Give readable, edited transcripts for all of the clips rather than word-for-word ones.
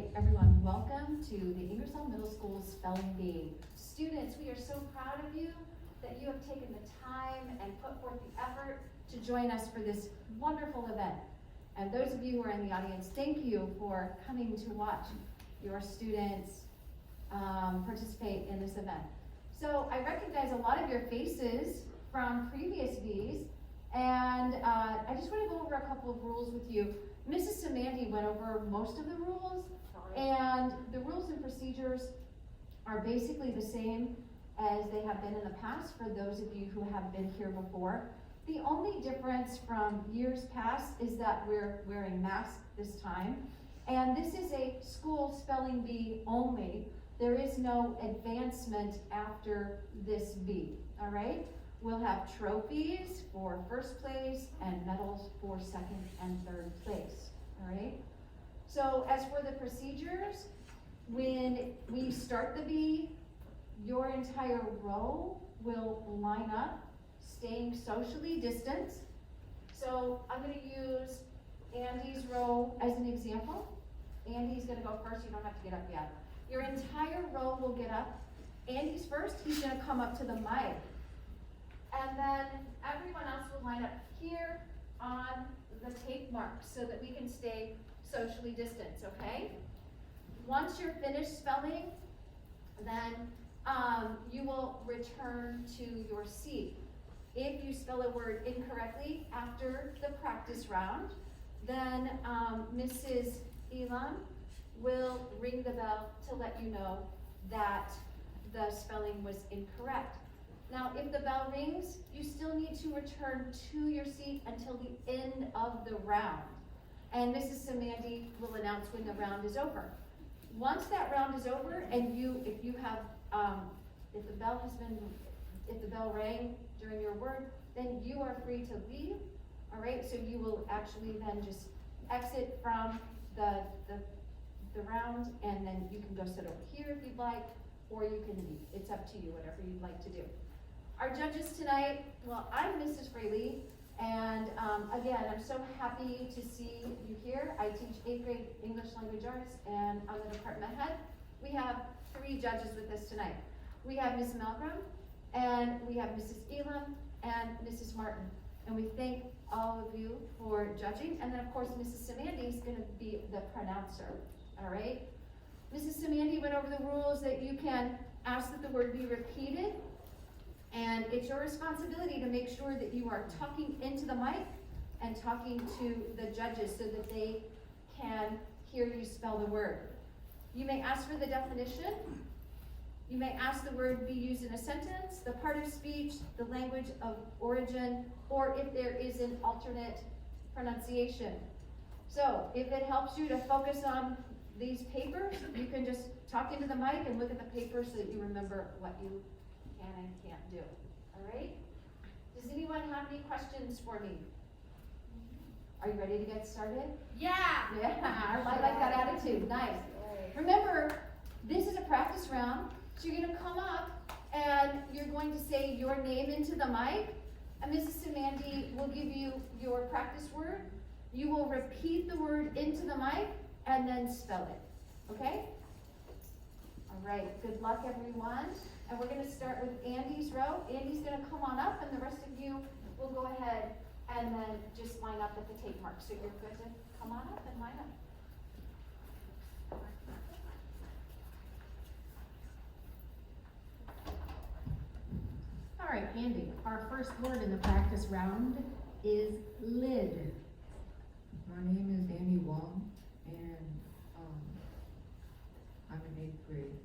right, everyone, welcome to the Ingersoll Middle School Spelling Bee. Students, we are so proud of you that you have taken the time and put forth the effort to join us for this wonderful event. And those of you who are in the audience, thank you for coming to watch your students participate in this event. So I recognize a lot of your faces from previous Bs, and I just want to go over a couple of rules with you. Mrs. Samandi went over most of the rules, and the rules and procedures are basically the same as they have been in the past for those of you who have been here before. The only difference from years past is that we're wearing masks this time, and this is a school spelling bee only. There is no advancement after this bee, all right? We'll have trophies for first place and medals for second and third place, all right? So as for the procedures, when we start the bee, your entire row will line up, staying socially distanced. So I'm gonna use Andy's row as an example. Andy's gonna go first, you don't have to get up yet. Your entire row will get up. Andy's first, he's gonna come up to the mic. And then everyone else will line up here on the tape mark so that we can stay socially distanced, okay? Once you're finished spelling, then you will return to your seat. If you spell a word incorrectly after the practice round, then Mrs. Elam will ring the bell to let you know that the spelling was incorrect. Now, if the bell rings, you still need to return to your seat until the end of the round. And Mrs. Samandi will announce when the round is over. Once that round is over, and if the bell rang during your word, then you are free to leave, all right? So you will actually then just exit from the round, and then you can go sit over here if you'd like, or you can leave. It's up to you, whatever you'd like to do. Our judges tonight, well, I'm Mrs. Fraley, and again, I'm so happy to see you here. I teach 8th grade English language arts, and I'm the department head. We have 3 judges with us tonight. We have Ms. Milgram, and we have Mrs. Elam, and Mrs. Martin. And we thank all of you for judging. And then, of course, Mrs. Samandi is going to be the pronouncer, all right? Mrs. Samandi went over the rules that you can ask that the word be repeated. And it's your responsibility to make sure that you are talking into the mic and talking to the judges so that they can hear you spell the word. You may ask for the definition. You may ask the word be used in a sentence, the part of speech, the language of origin, or if there is an alternate pronunciation. So if it helps you to focus on these papers, you can just talk into the mic and look at the papers so that you remember what you can and can't do, all right? Does anyone have any questions for me? Are you ready to get started? Yeah! Yeah, I like that attitude, nice. Remember, this is a practice round, so you're gonna come up and you're going to say your name into the mic, and Mrs. Samandi will give you your practice word. You will repeat the word into the mic and then spell it, okay? All right, good luck everyone. And we're gonna start with Andy's row. Andy's gonna come on up, and the rest of you will go ahead and then just line up at the tape mark. So you're good to come on up and line up. All right, Andy, our first word in the practice round is lid. My name is Andy Wong, and I'm in 8th grade.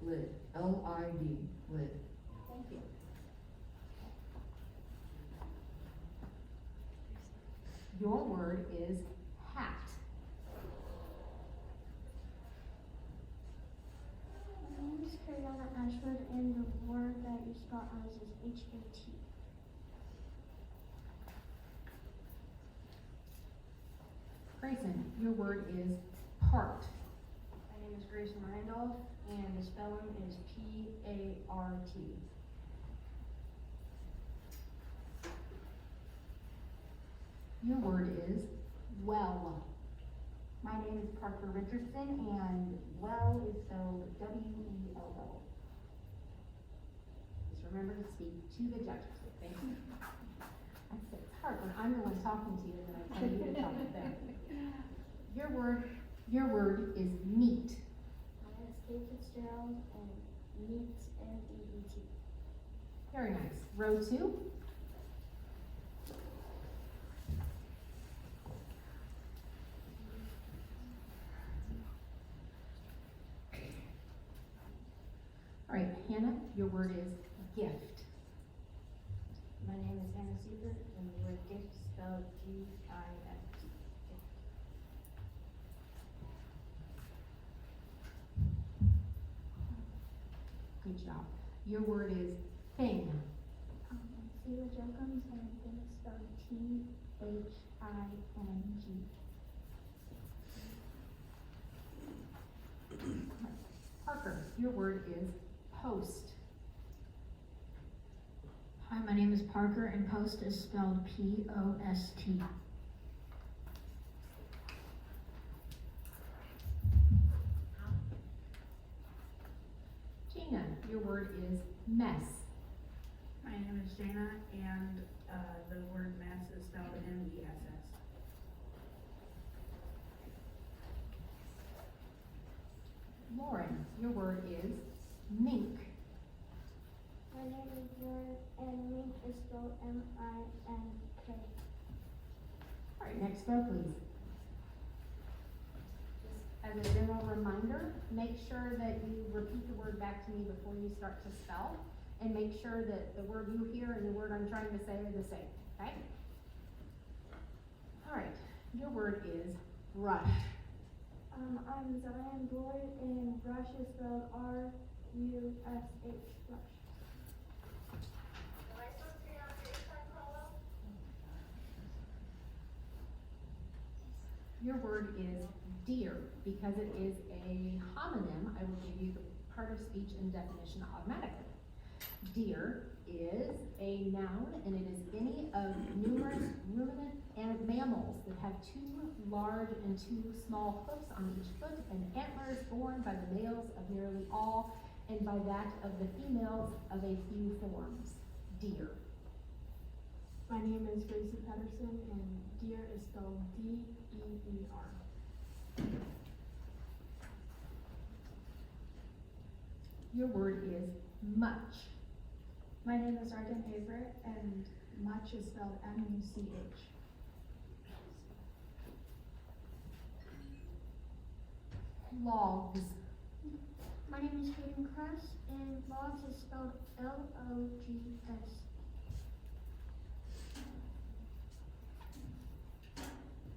Lid, L-I-D, lid. Thank you. Your word is hat. My name is Kariana Ashford, and the word that you spell as is H-A-T. Grayson, your word is part. My name is Grayson Randolph, and the spelling is P-A-R-T. Your word is well. My name is Parker Richardson, and well is spelled W-E-L-L. Just remember to speak to the judges, thank you. I said, it's hard when I'm the one talking to you, and then I tell you to talk to them. Your word is meat. My name is Kate Fitzgerald, and meat, M-E-E-T. Very nice. Row 2. All right, Hannah, your word is gift. My name is Hannah Siebert, and the word gift spelled G-I-F-T. Good job. Your word is thing. Sheila Jokums, and I think it's spelled T-H-I-N-G. Parker, your word is post. Hi, my name is Parker, and post is spelled P-O-S-T. Gina, your word is mess. My name is Jana, and the word mess is spelled M-E-S-S. Lauren, your word is mink. My name is Lauren, and mink is spelled M-I-N-K. All right, next row, please. Just as a general reminder, make sure that you repeat the word back to me before you start to spell, and make sure that the word you hear and the word I'm trying to say are the same, okay? All right, your word is rush. I'm Zion Boyd, and brush is spelled R-U-S-H, brush. Your word is deer. Because it is a homonym, I will give you the part of speech and definition automatically. Deer is a noun, and it is any of numerous ruminant and mammals that have 2 large and 2 small hoofs on each foot, and antlers borne by the males of nearly all, and by that of the females of a few forms. Deer. My name is Gracie Patterson, and deer is spelled D-E-E-R. Your word is much. My name is Arden Averett, and much is spelled M-U-C-H. Logs. My name is Hayden Kress, and logs is spelled L-O-G-S.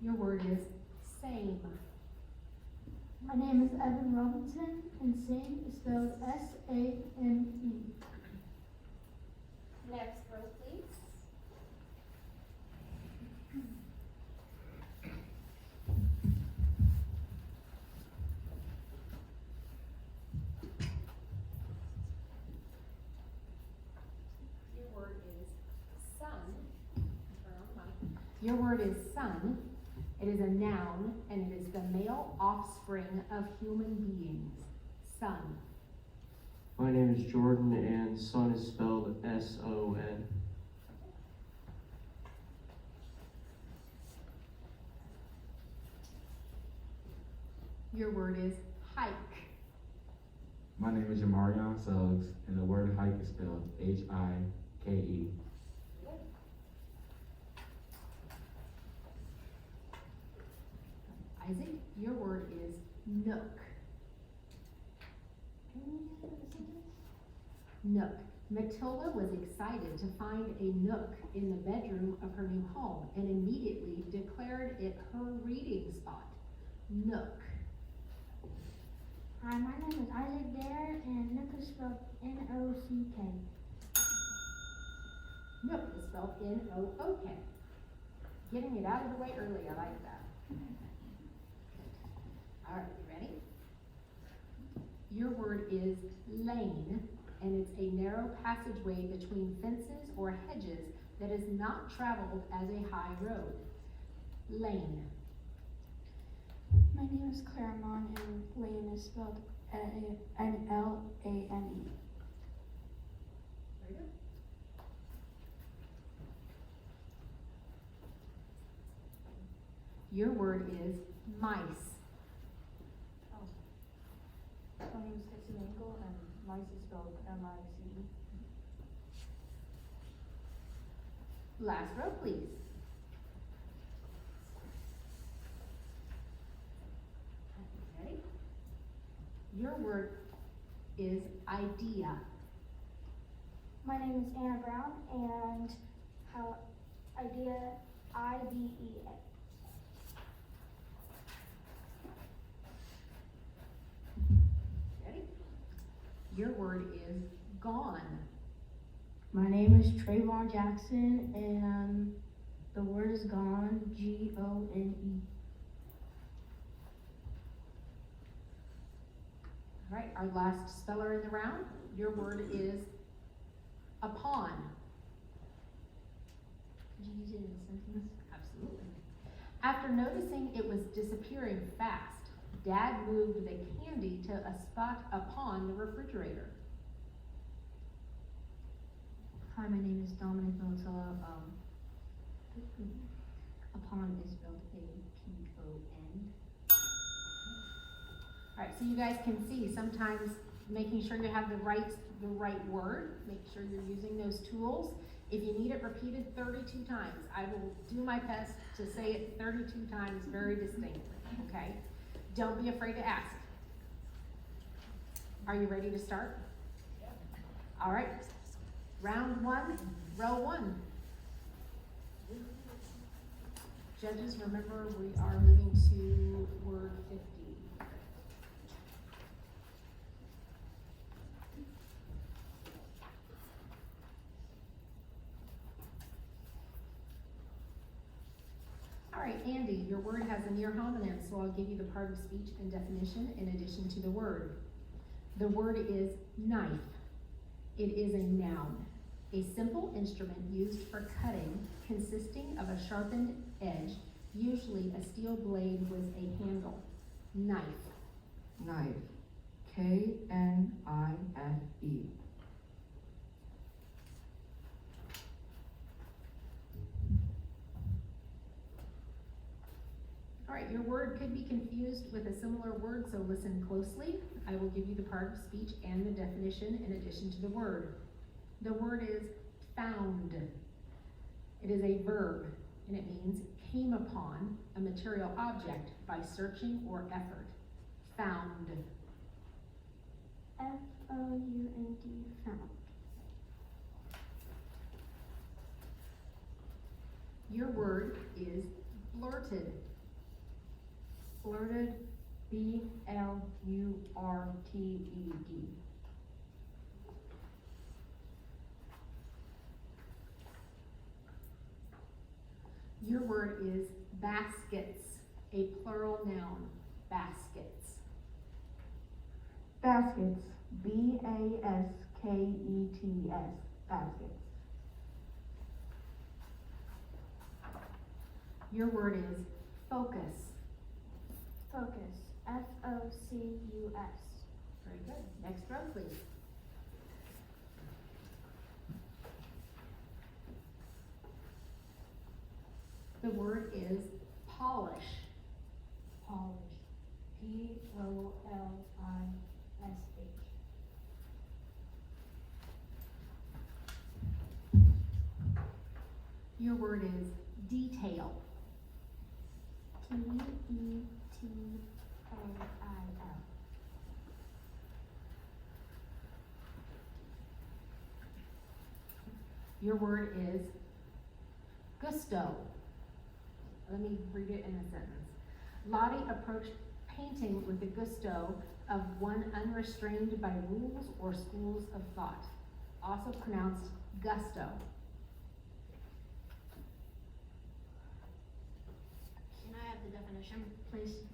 Your word is same. My name is Evan Robinson, and same is spelled S-A-M-E. Next row, please. Your word is son. Turn on the mic. Your word is son. It is a noun, and it is the male offspring of human beings. Son. My name is Jordan, and son is spelled S-O-N. Your word is hike. My name is Jamarion Suggs, and the word hike is spelled H-I-K-E. Isaac, your word is nook. Nook. Matilda was excited to find a nook in the bedroom of her new home and immediately declared it her reading spot. Nook. Hi, my name is Isaac Dare, and Nook is spelled N-O-C-K. Nook is spelled N-O-O-K. Getting it out of the way early, I like that. All right, you ready? Your word is lane, and it's a narrow passageway between fences or hedges that is not traveled as a high road. Lane. My name is Claremont and Lane is spelled N-L-A-N-E. Very good. Your word is mice. My name is Casey Engel and mice is spelled M-I-C-E. Last row, please. Ready? Your word is idea. My name is Anna Brown and how idea I-D-E-A. Ready? Your word is gone. My name is Trayvon Jackson, and the word is gone, G-O-N-E. All right, our last speller in the round. Your word is upon. Could you use it in a sentence? Absolutely. After noticing it was disappearing fast, Dad moved the candy to a spot upon the refrigerator. Hi, my name is Dominic Militella. Upon is spelled A-P-O-N. All right, so you guys can see sometimes making sure you have the right word, make sure you're using those tools. If you need it repeated 32 times, I will do my best to say it 32 times very distinctly, okay? Don't be afraid to ask. Are you ready to start? All right, round one, row one. Judges, remember we are moving to word 50. All right, Andy, your word has a near homonym, so I'll give you the part of speech and definition in addition to the word. The word is knife. It is a noun, a simple instrument used for cutting, consisting of a sharpened edge, usually a steel blade with a handle. Knife. Knife. K-N-I-F-E. All right, your word could be confused with a similar word, so listen closely. I will give you the part of speech and the definition in addition to the word. The word is found. It is a verb, and it means came upon a material object by searching or effort. Found. F-O-U-N-D, found. Your word is blurted. Blurted, B-L-U-R-T-E-D. Your word is baskets, a plural noun, baskets. Baskets, B-A-S-K-E-T-S, baskets. Your word is focus. Focus, F-O-C-U-S. Very good. Next row, please. The word is polish. Polish, P-O-L-I-S-H. Your word is detail. T-E-T-A-I-L. Your word is gusto. Let me read it in a sentence. Lottie approached painting with the gusto of one unrestrained by rules or schools of thought, also pronounced gusto. Can I have the definition, please?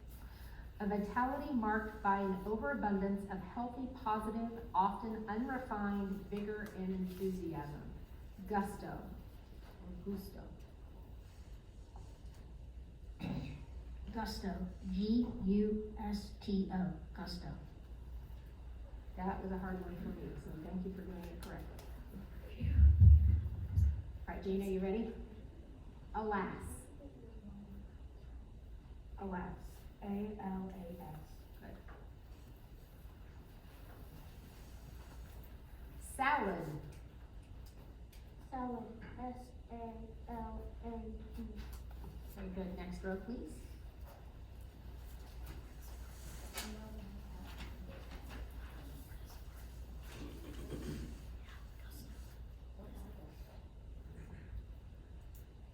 A vitality marked by an overabundance of healthy, positive, often unrefined vigor and enthusiasm. Gusto, or gusto. Gusto. Gusto. Gusto. That was a hard one for me, so thank you for doing it correctly. All right, Jane, are you ready? Alas. Alas. A-L-A-S. Good. Salad. Salad. S-A-L-A-D. Very good. Next row, please.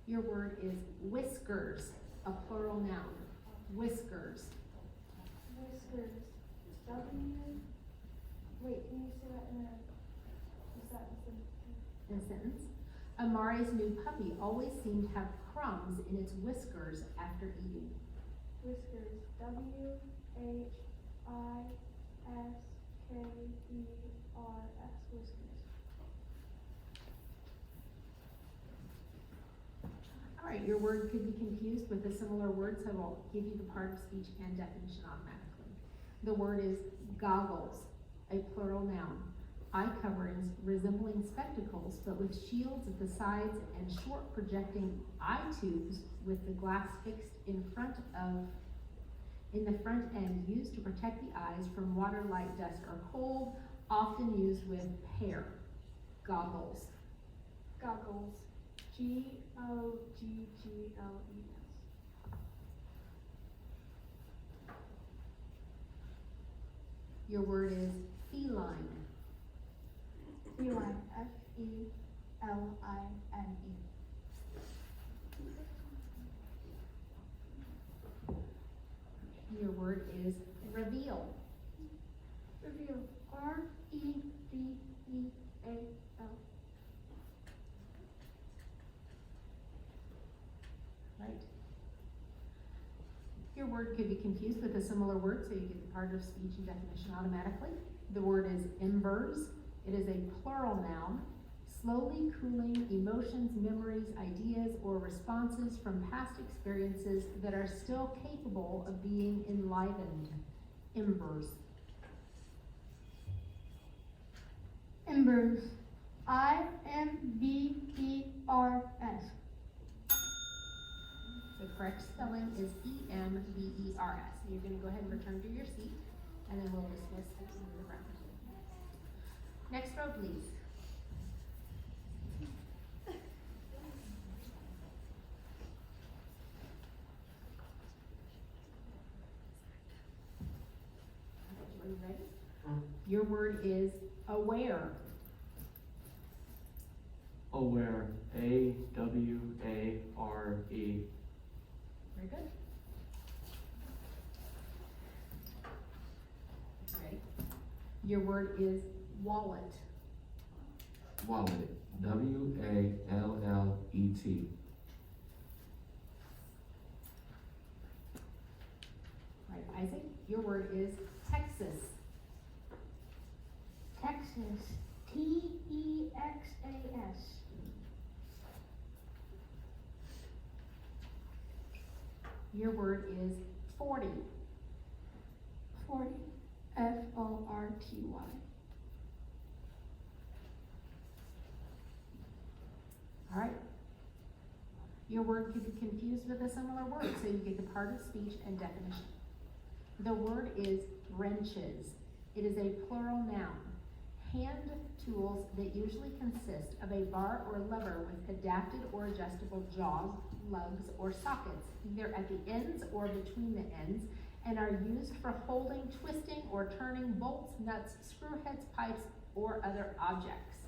Your word is whiskers, a plural noun. Whiskers. Whiskers. W. Wait, can you say that in a sentence? In a sentence. Amari's new puppy always seemed to have crumbs in its whiskers after eating. Whiskers. W-H-I-S-K-E-R-S. Whiskers. All right, your word could be confused with a similar word, so I'll give you the part of speech and definition automatically. The word is goggles, a plural noun. Eye coverings resembling spectacles, but with shields at the sides and short projecting eye tubes with the glass fixed in the front end, used to protect the eyes from water, light, dust, or cold, often used with hair. Goggles. Goggles. G-O-G-G-L-E-S. Your word is feline. Feline. F-E-L-I-N-E. Your word is reveal. Reveal. R-E-V-E-A-L. Right. Your word could be confused with a similar word, so you get the part of speech and definition automatically. The word is embers. It is a plural noun. Slowly cooling emotions, memories, ideas, or responses from past experiences that are still capable of being enlivened. Embers. Embers. I-M-B-E-R-S. The correct spelling is E-M-B-E-R-S. You're going to go ahead and return to your seat, and then we'll dismiss the end of the round. Next row, please. Are you ready? Your word is aware. Aware. A-W-A-R-E. Very good. Ready? Your word is wallet. Wallet. W-A-L-L-E-T. Right, Isaac, your word is Texas. Texas. T-E-X-A-S. Your word is 40. 40. F-O-R-T-Y. All right. Your word could be confused with a similar word, so you get the part of speech and definition. The word is wrenches. It is a plural noun. Hand tools that usually consist of a bar or lever with adapted or adjustable jaws, lugs, or sockets, either at the ends or between the ends, and are used for holding, twisting, or turning bolts, nuts, screw heads, pipes, or other objects.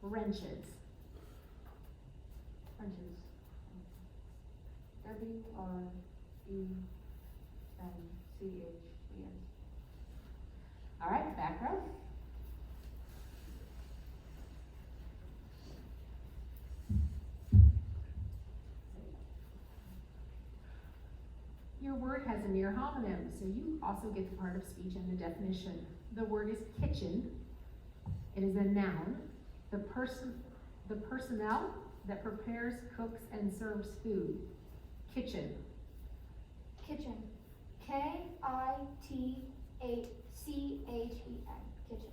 Wrenches. Wrenches. W-R-E-N-C-H-E-S. All right, back row. Your word has a near homonym, so you also get the part of speech and the definition. The word is kitchen. It is a noun. The personnel that prepares, cooks, and serves food. Kitchen. Kitchen. Kitchen. Kitchen.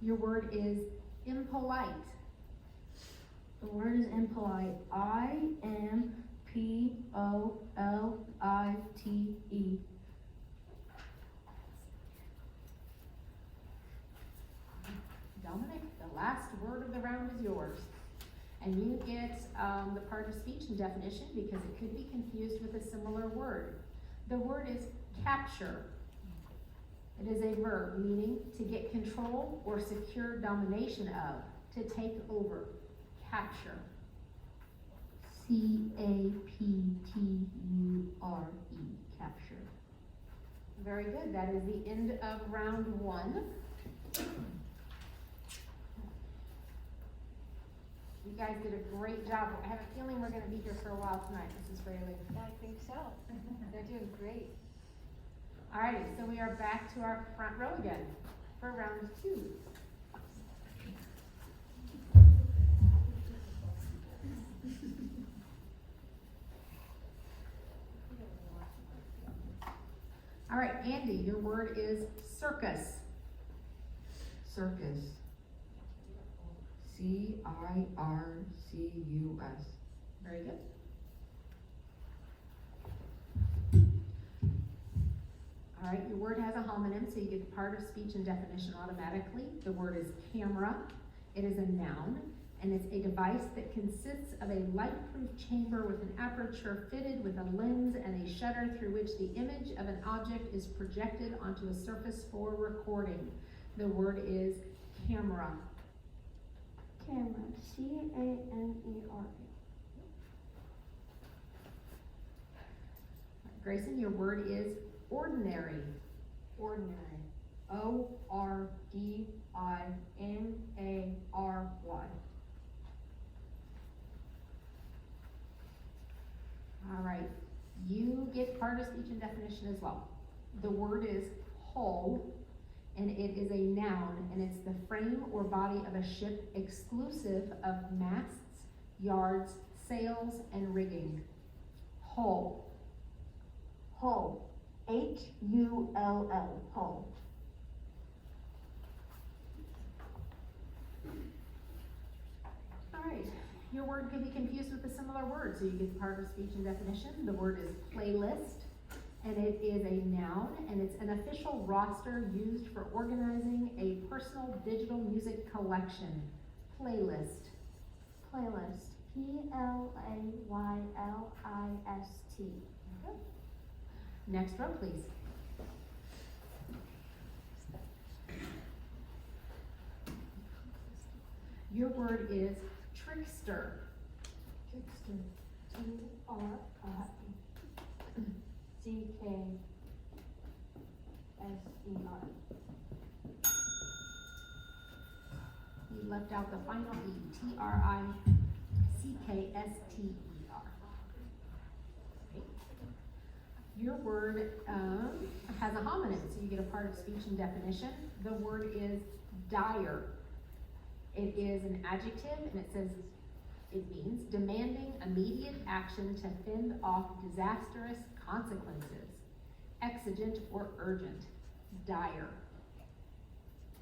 Your word is impolite. The word is impolite. IMPOLITE. Dominic, the last word of the round is yours. And you get the part of speech and definition because it could be confused with a similar word. The word is capture. It is a verb meaning to get control or secure domination of, to take over. Capture. CAPTURE. Capture. Very good. That is the end of round one. You guys did a great job. I have a feeling we're gonna be here for a while tonight, Mrs. Fraley. I think so. They're doing great. Alrighty, so we are back to our front row again for round two. Alright, Andy, your word is circus. Circus. CIRCUS. Very good. Alright, your word has a homonym, so you get the part of speech and definition automatically. The word is camera. It is a noun, and it's a device that consists of a light-proof chamber with an aperture fitted with a lens and a shutter through which the image of an object is projected onto a surface for recording. The word is camera. Camera. CAMERA. Grayson, your word is ordinary. Ordinary. ORDINARY. Alright, you get part of speech and definition as well. The word is hull, and it is a noun, and it's the frame or body of a ship exclusive of masts, yards, sails, and rigging. Hull. Hull. HULL. Hull. Alright, your word could be confused with a similar word, so you get part of speech and definition. The word is playlist, and it is a noun, and it's an official roster used for organizing a personal digital music collection. Playlist. Playlist. PLAYLIST. Next row, please. Your word is trickster. Trickster. TRICKSER. We left out the final E, TRICKSTER. Okay. Your word has a homonym, so you get a part of speech and definition. The word is dire. It is an adjective, and it says it means demanding immediate action to fend off disastrous consequences, exigent or urgent. Dire.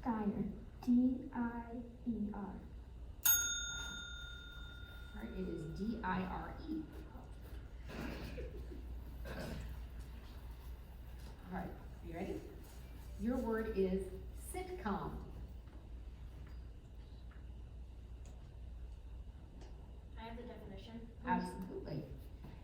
Dire. DIER. Right, it is DIRE. Alright, you ready? Your word is sitcom. I have the definition. Absolutely.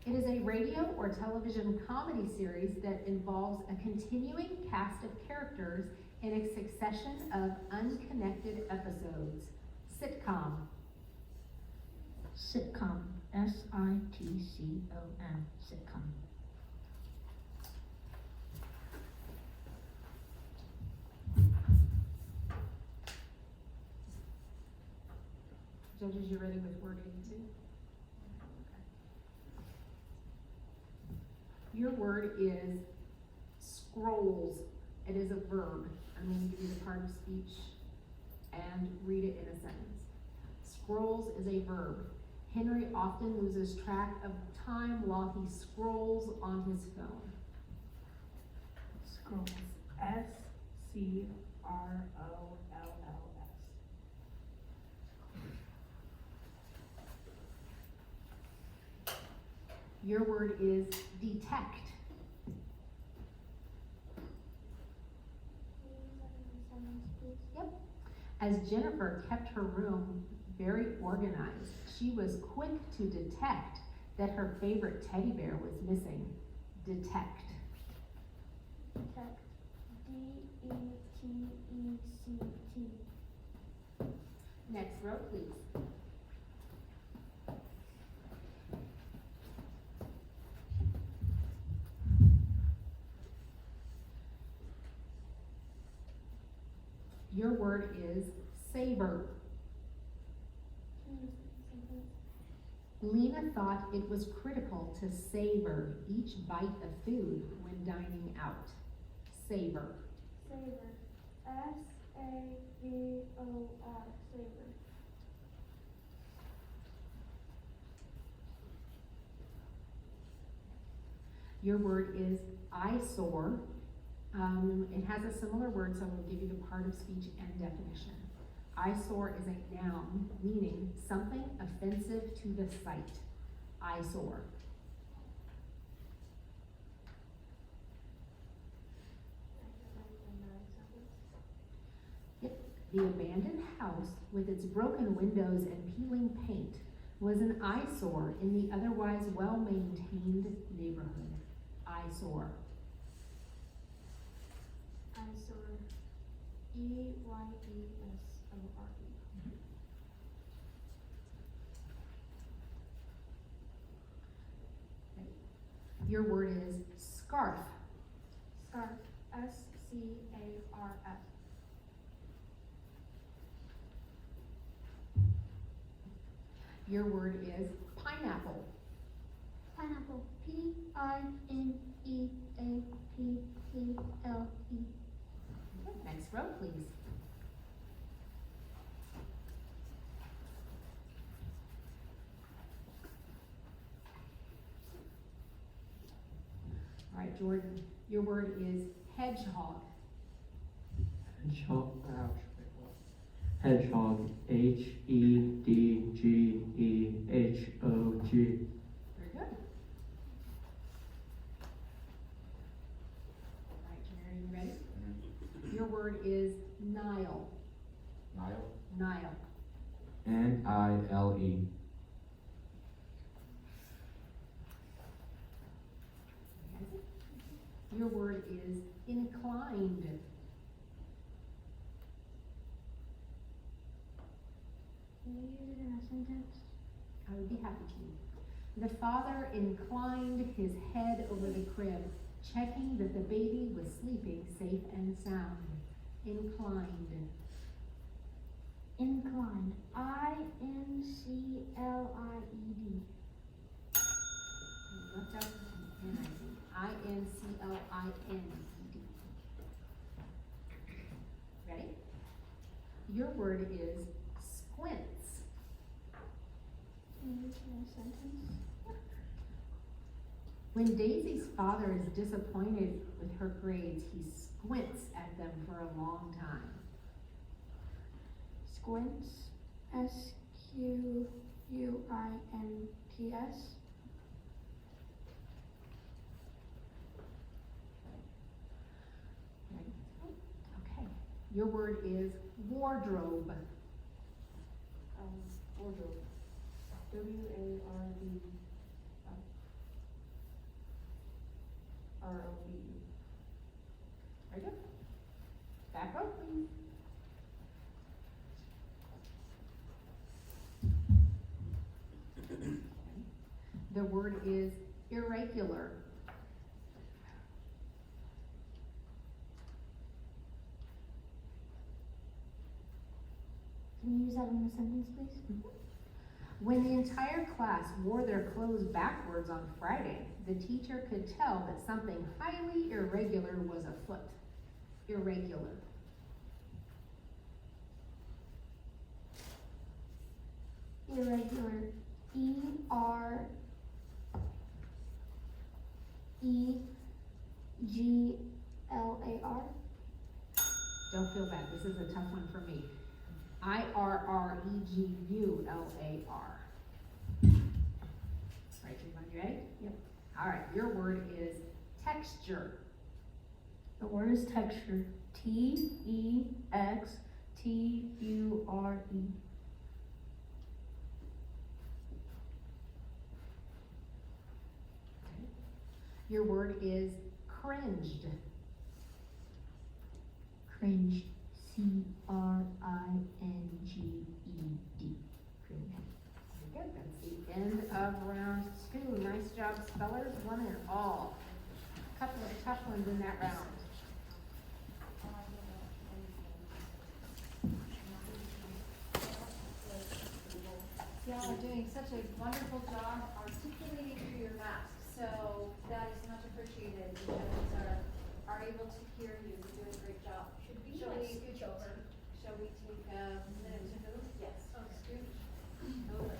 It is a radio or television comedy series that involves a continuing cast of characters in a succession of unconnected episodes. Sitcom. Sitcom. SITCOM. Sitcom. Judges, you ready with word 82? Your word is scrolls. It is a verb. I'm going to give you the part of speech and read it in a sentence. scrolls is a verb. Henry often loses track of time while he scrolls on his phone. Scrolls. SCROLLS. Your word is detect. Yep. As Jennifer kept her room very organized, she was quick to detect that her favorite teddy bear was missing. Detect. Detect. D-E-T-E-C-T. Next row, please. Your word is savor. Lena thought it was critical to savor each bite of food when dining out. Savor. Savor. S-A-V-O-R. Savor. Your word is eyesore. It has a similar word, so we'll give you the part of speech and definition. Eyesore is a noun meaning something offensive to the sight. Eyesore. Yep. The abandoned house with its broken windows and peeling paint was an eyesore in the otherwise well-maintained neighborhood. Eyesore. Eyesore. E-Y-E-S-O-R-E. Your word is scarf. Scarf. S-C-A-R-F. Your word is pineapple. Pineapple. P-I-N-E-A-P-P-L-E. Next row, please. All right, Jordan, your word is hedgehog. Hedgehog, ouch. Hedgehog, H-E-D-G-E-H-O-G. Very good. All right, Jerry, you ready? Your word is Nile. Nile. Nile. N-I-L-E. Your word is inclined. Can you use it in a sentence? I would be happy to. The father inclined his head over the crib, checking that the baby was sleeping safe and sound. Inclined. Inclined. I-N-C-L-I-E-D. Left out the N, I think. I-N-C-L-I-N-E-D. Ready? Your word is squints. Can you use it in a sentence? When Daisy's father is disappointed with her grades, he squints at them for a long time. Squints. S-Q-U-I-N-T-S. Okay. Your word is wardrobe. Wardrobe. W-A-R-D. R-O-B-E. Very good. Back row, please. The word is irregular. Can you use that in a sentence, please? When the entire class wore their clothes backwards on Friday, the teacher could tell that something highly irregular was afoot. Irregular. irregular, Irregular. Don't feel bad, this is a tough one for me. Irregular. Right, Trayvon, you ready? Yep. All right, your word is texture. The word is texture. Texture. Your word is cringed. Cringe. Cringed. Cringe. Very good, that's the end of round 2. Nice job, spellers, 1 and all. Couple of tough ones in that round. Y'all are doing such a wonderful job articulating through your masks, so that is much appreciated. The judges are able to hear you. You're doing a great job. Shall we scooch over? Shall we take a minute to move? Yes. Scooch over.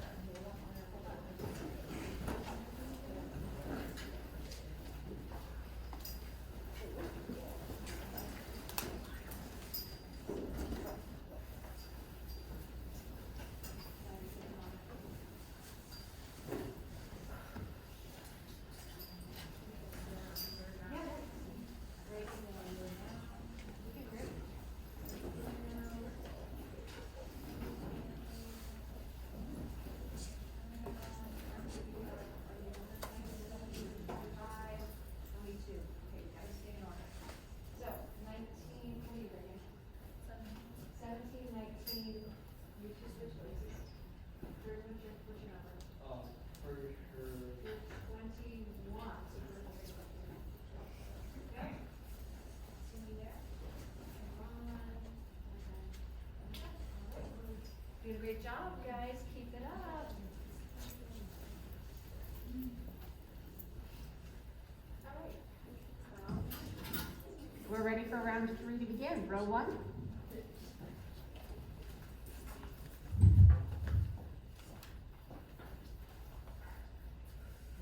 Doing a great job, guys. Keep it up. All right. We're ready for round 3 to begin. Row 1.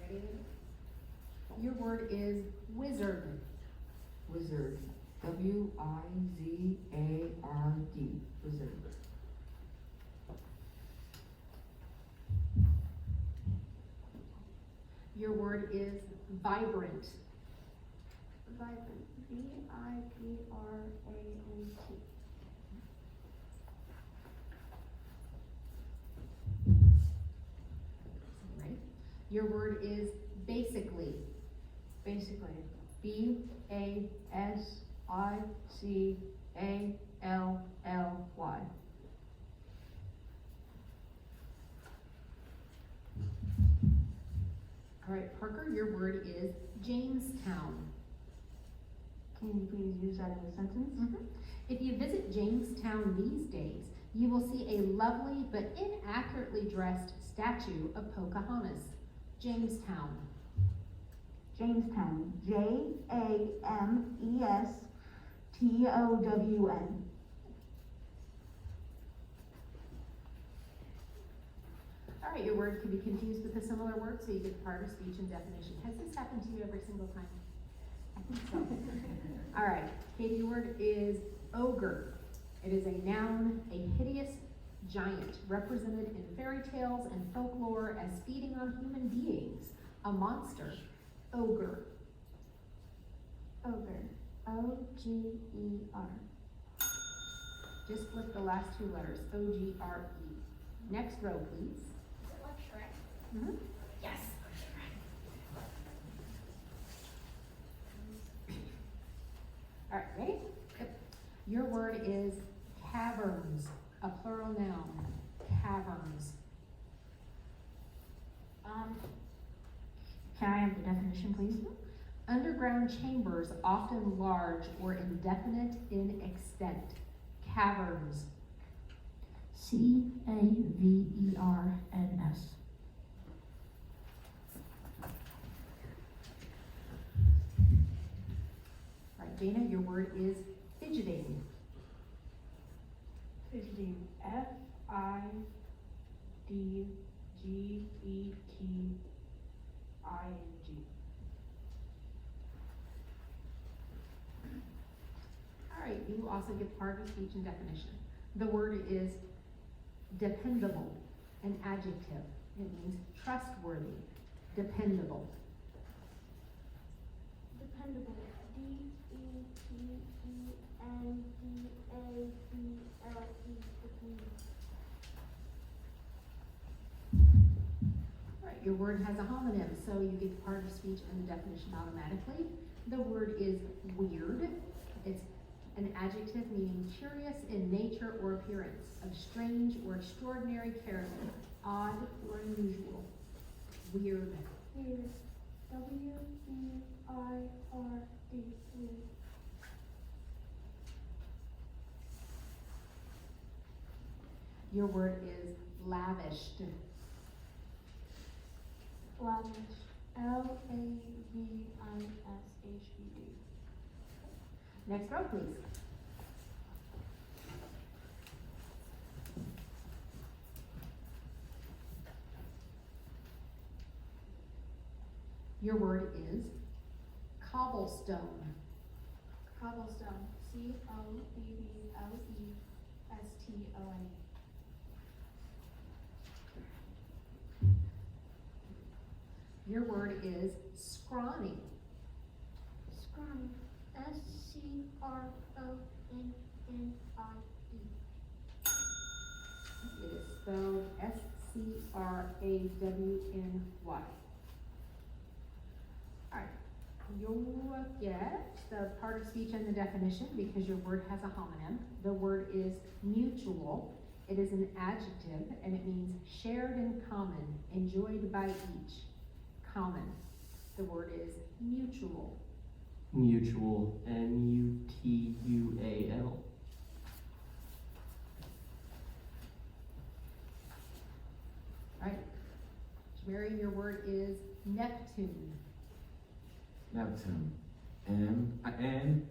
Ready? Your word is wizard. Wizard. Wizard. Wizard. Your word is vibrant. Vibrant. Vibrant. Right? Your word is basically. Basically. Basically. All right, Parker, your word is Jamestown. Can you please use that in a sentence? If you visit Jamestown these days, you will see a lovely but inaccurately dressed statue of Pocahontas. Jamestown. Jamestown. Jameston. All right, your word can be confused with a similar word, so you get the part of speech and definition. Has this happened to you every single time? I think so. All right, Katie, your word is ogre. It is a noun, a hideous giant, represented in fairy tales and folklore as feeding on human beings. A monster. Ogre. Ogre. O-G-E-R. Just flip the last 2 letters. O-G-R-E. Next row, please. Is it like Shrek? Yes. All right, ready? Yep. Your word is caverns, a plural noun. Caverns. Can I have the definition, please? Underground chambers, often large or indefinite in extent. Caverns. Caverns. All right, Dana, your word is fidgeting. Fidgeting. F-I-D-G-E-T-I-N-G. All right, you also get part of speech and definition. The word is dependable, an adjective. It means trustworthy, dependable. Dependable. D-E-P-E-N-D-A-B-L-E. Dependable. All right, your word has a homonym, so you get part of speech and the definition automatically. The word is weird. It's an adjective meaning curious in nature or appearance, of strange or extraordinary character, odd or unusual. Weird. Weird. W-E-I-R-D. Weird. Your word is lavished. Lavish. L-A-V-I-S-H-E-D. Next row, please. Your word is cobblestone. Cobblestone, C-O-B-B-L-E-S-T-O-N-E. Your word is scrawny. Scrawny. S-C-R-O-N-N-I-E. It is spelled S-C-R-A-W-N-Y. Alright, you'll get the part of speech and the definition because your word has a homonym. The word is mutual. It is an adjective and it means shared in common, enjoyed by each. Common. The word is mutual. Mutual, M-U-T-U-A-L. Alright, Mary, your word is Neptune. Neptune. N-E-P-T-U-N-E.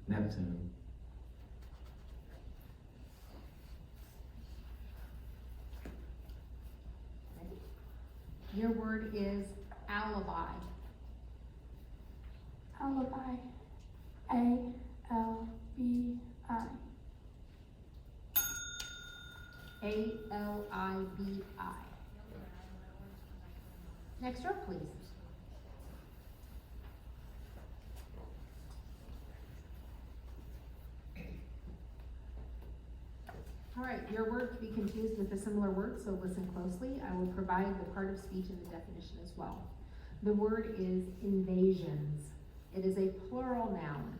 Neptune. Your word is alibi. Alibi. A-L-B-I. A-L-I-B-I. Next row, please. All right, your word could be confused with a similar word, so listen closely. I will provide the part of speech and the definition as well. The word is invasions. It is a plural noun.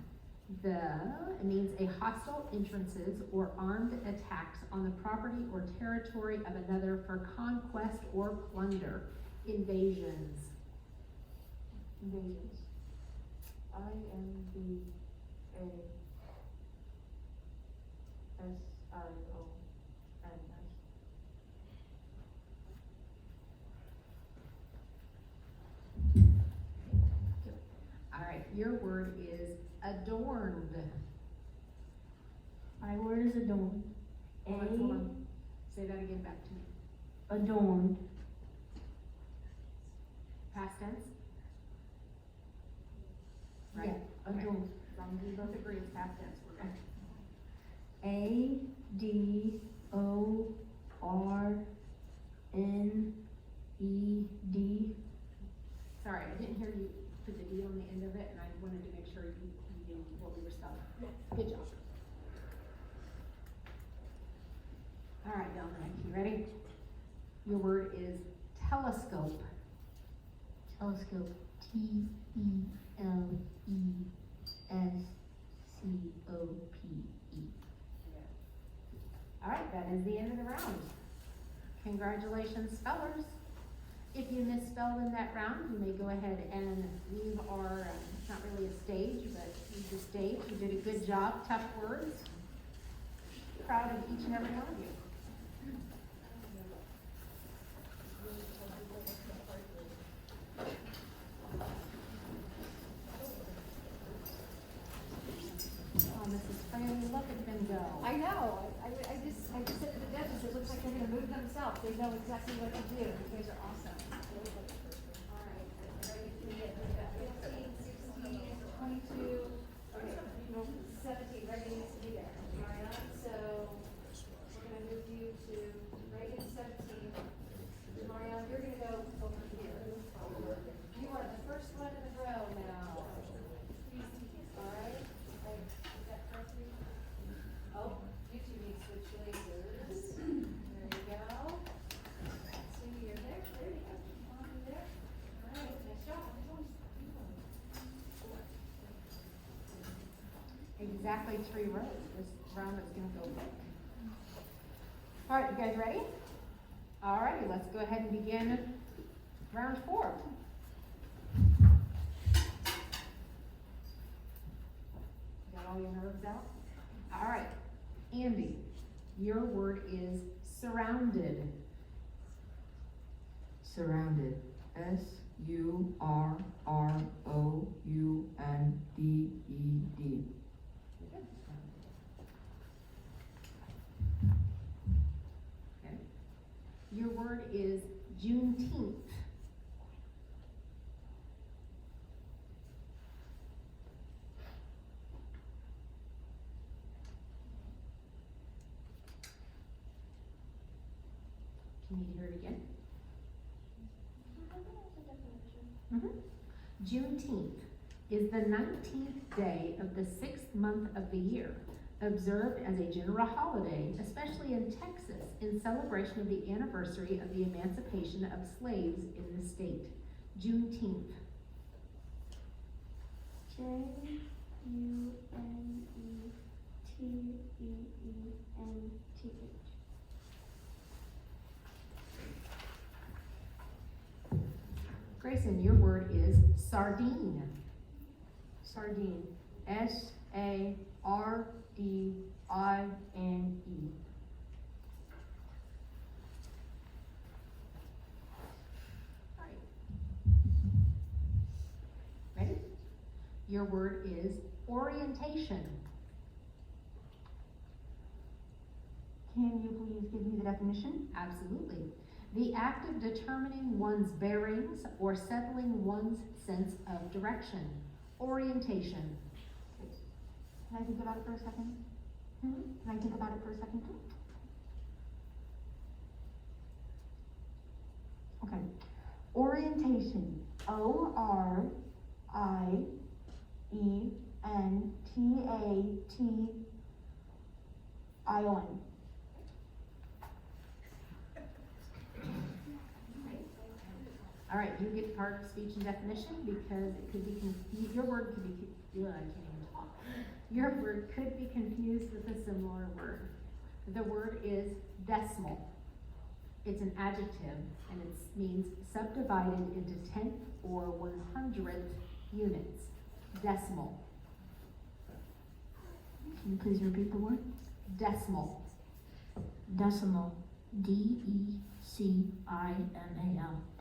It means a hostile entrances or armed attacks on the property or territory of another for conquest or plunder. Invasions. Invasions. I-N-V-A-S-I-O-N-S. All right, your word is adorned. My word is adorned. Hold on. Say that again back to me. Adorned. Past tense? Right? Yeah, Okay. adorned. As long as we both agree it's past tense, we're good. A-D-O-R-N-E-D. Sorry, I didn't hear you put the D on the end of it, and I wanted to make sure you knew what we were spelling. Good job. All right, Dominic, you ready? Your word is telescope. Telescope. T-E-L-E-S-C-O-P-E. All right, that is the end of the round. Congratulations, spellers. If you misspelled in that round, you may go ahead and leave our, it's not really a stage, but leave the stage. You did a good job, tough words. Proud of each and every one of you. Oh, Mrs. Fraley, look at them go. I know, I just said to the dentist, it looks like they're gonna move them themselves. They know exactly what to do. You guys are awesome. All right. Ready to get 15, 16, 22, okay, 17. Reagan needs to be there. All right. So we're going to move you to Reagan 17. Marion, you're going to go over here. You are the first one in the row now. All right. Is that correct? Oh, you two need to switch places. There you go. Cindy, you're there. There you go. Come on in there. All right. Nice job. Exactly 3 rows. This round is gonna go quick. All right, you guys ready? All righty, let's go ahead and begin round 4. Got all your nerves out? All right, Andy, your word is surrounded. Surrounded. SURROUNDED. Okay. Your word is Juneteenth. Can you hear it again? Juneteenth is the 19th day of the 6th month of the year, observed as a general holiday, especially in Texas, in celebration of the anniversary of the emancipation of slaves in the state. Juneteenth. JUNETEENTH. Grayson, your word is sardine. Sardine. SARDINE. Alright. Ready? Your word is orientation. Can you please give me the definition? Absolutely. The act of determining one's bearings or settling one's sense of direction. Orientation. Can I think about it for a second? Can I think about it for a second? Okay. Orientation. ORIENTATION. All right, you get part of speech and definition because it could be, your word could be, I can't even talk. Your word could be confused with a similar word. The word is decimal. It's an adjective and it means subdivided into 10th or 100th units. Decimal. Can you please repeat the word? Decimal. Decimal. DECIMAL.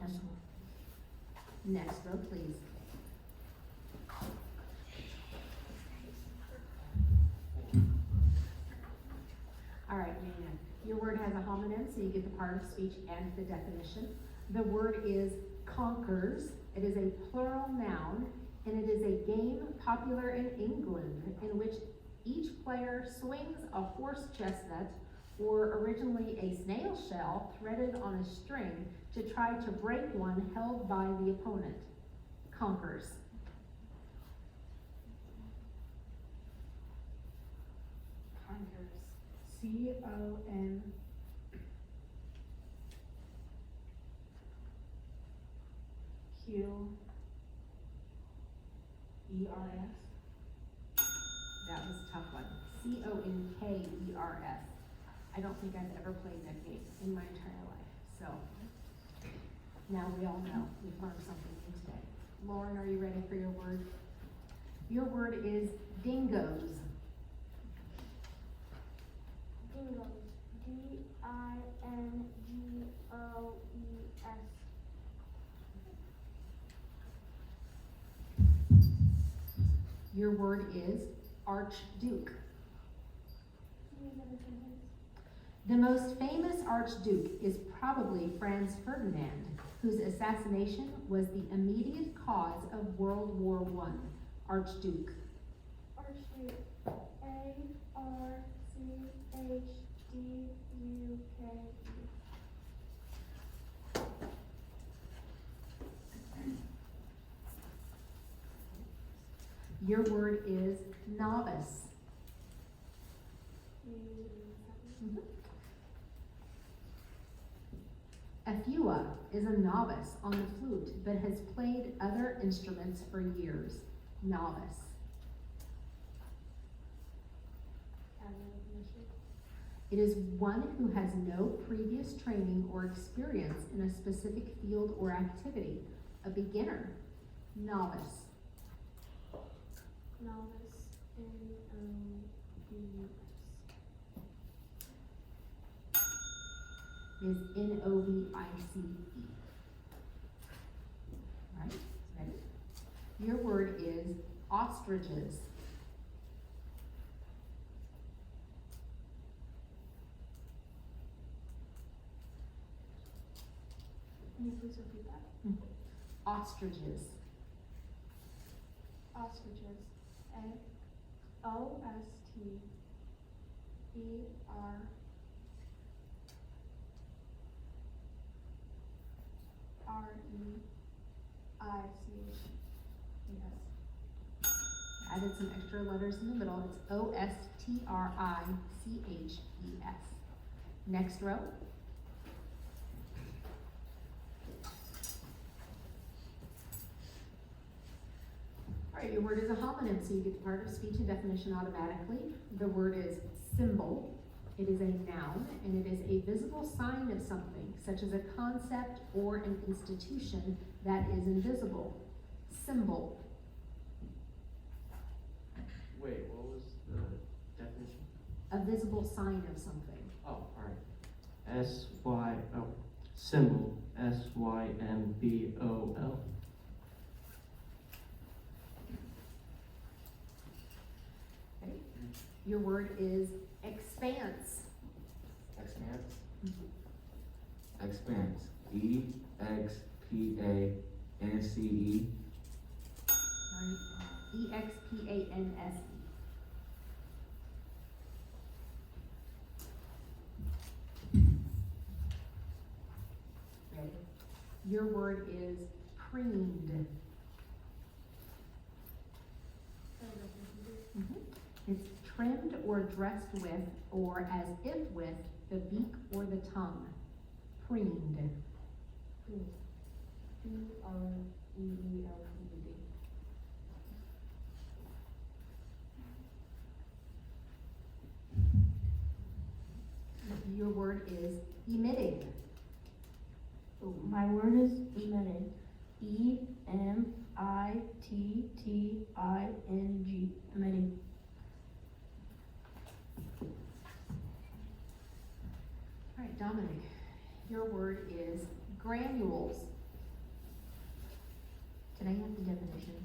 Decimal. Next row, please. All right, Nina, your word has a homonym, so you get the part of speech and the definition. The word is conquers. It is a plural noun, and it is a game popular in England in which each player swings a horse chestnut or originally a snail shell threaded on a string to try to break one held by the opponent. Conquers. Conquers. CONQERS. That was a tough one. CONKERS. I don't think I've ever played that game in my entire life, so now we all know. We've learned something new today. Lauren, are you ready for your word? Your word is dingoes. Dingoes. DINGOES. Your word is archduke. The most famous archduke is probably Franz Ferdinand, whose assassination was the immediate cause of World War I. Archduke. Archduke. A-R-C-H-D-U-K-E. Your word is novice. Mhm. Afua is a novice on the flute, but has played other instruments for years. Novice. It is one who has no previous training or experience in a specific field or activity. A beginner. Novice. Novice, N-O-V-S. Is N-O-V-I-C-E. Right? Ready? Your word is ostriches. Can you please repeat that? Ostriches. Ostriches. O-S-T-E-R. R-E-I-C-H-E-S. Added some extra letters in the middle. It's O-S-T-R-I-C-H-E-S. Next row. All right, your word is a homonym, so you get the part of speech and definition automatically. The word is symbol. It is a noun, and it is a visible sign of something, such as a concept or an institution that is invisible. Symbol. Wait, what was the definition? A visible sign of something. Oh, alright. Symbol, S-Y-M-B-O-L. Okay. Your word is expanse. Expanse. Expanse. E-X-P-A-N-C-E. Right. E-X-P-A-N-S-E. Ready? Your word is preened. It's trimmed or dressed with, or as if with, the beak or the tongue. Preened. P-R-E-E-L-P-E-D. Your word is emitting. My word is emitting. E-M-I-T-T-I-N-G. Emitting. All right, Dominic, your word is granules. Can I have the definition?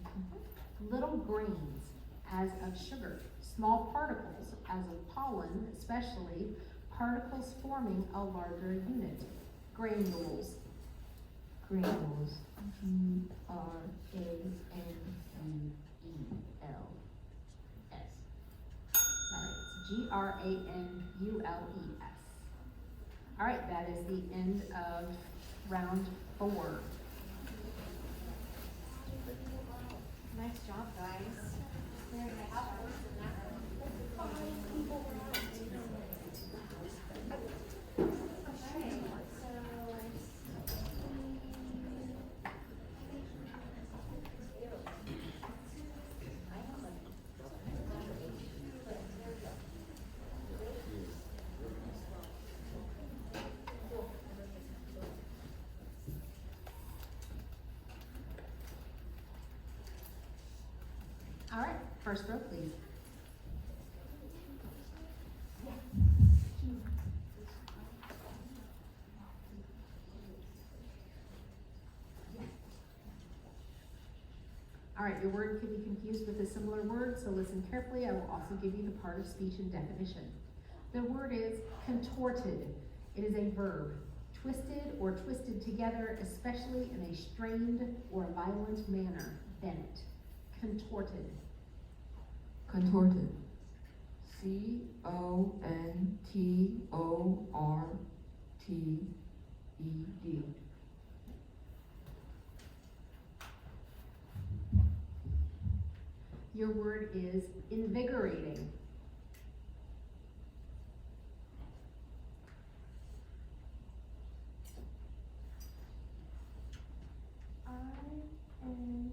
Little grains, as of sugar, small particles, as of pollen, especially particles forming a larger unit. Granules. Granules. G-R-A-N-U-E-L-S. Sorry, it's G-R-A-N-U-L-E-S. All right, that is the end of round 4. Nice job, guys. All right, first row, please. All right, your word could be confused with a similar word, so listen carefully. I will also give you the part of speech and definition. The word is contorted. It is a verb. Twisted or twisted together, especially in a strained or violent manner. Bent. Contorted. Contorted. C-O-N-T-O-R-T-E-D. Your word is invigorating. INVIGORATING.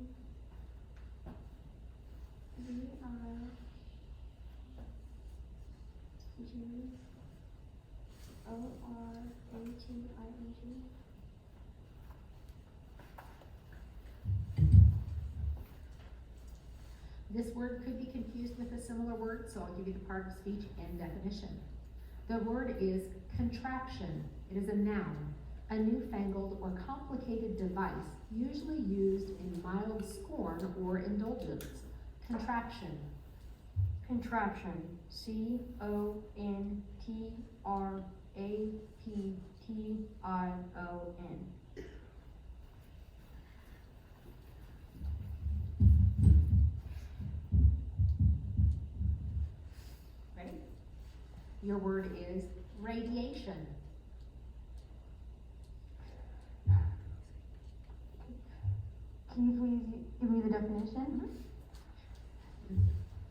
This word could be confused with a similar word, so I'll give you the part of speech and definition. The word is contraption. It is a noun, a newfangled or complicated device, usually used in mild scorn or indulgence. Contraption. Contraption. C-O-N-T-R-A-P-T-I-O-N. Ready? Your word is radiation. Can you please give me the definition?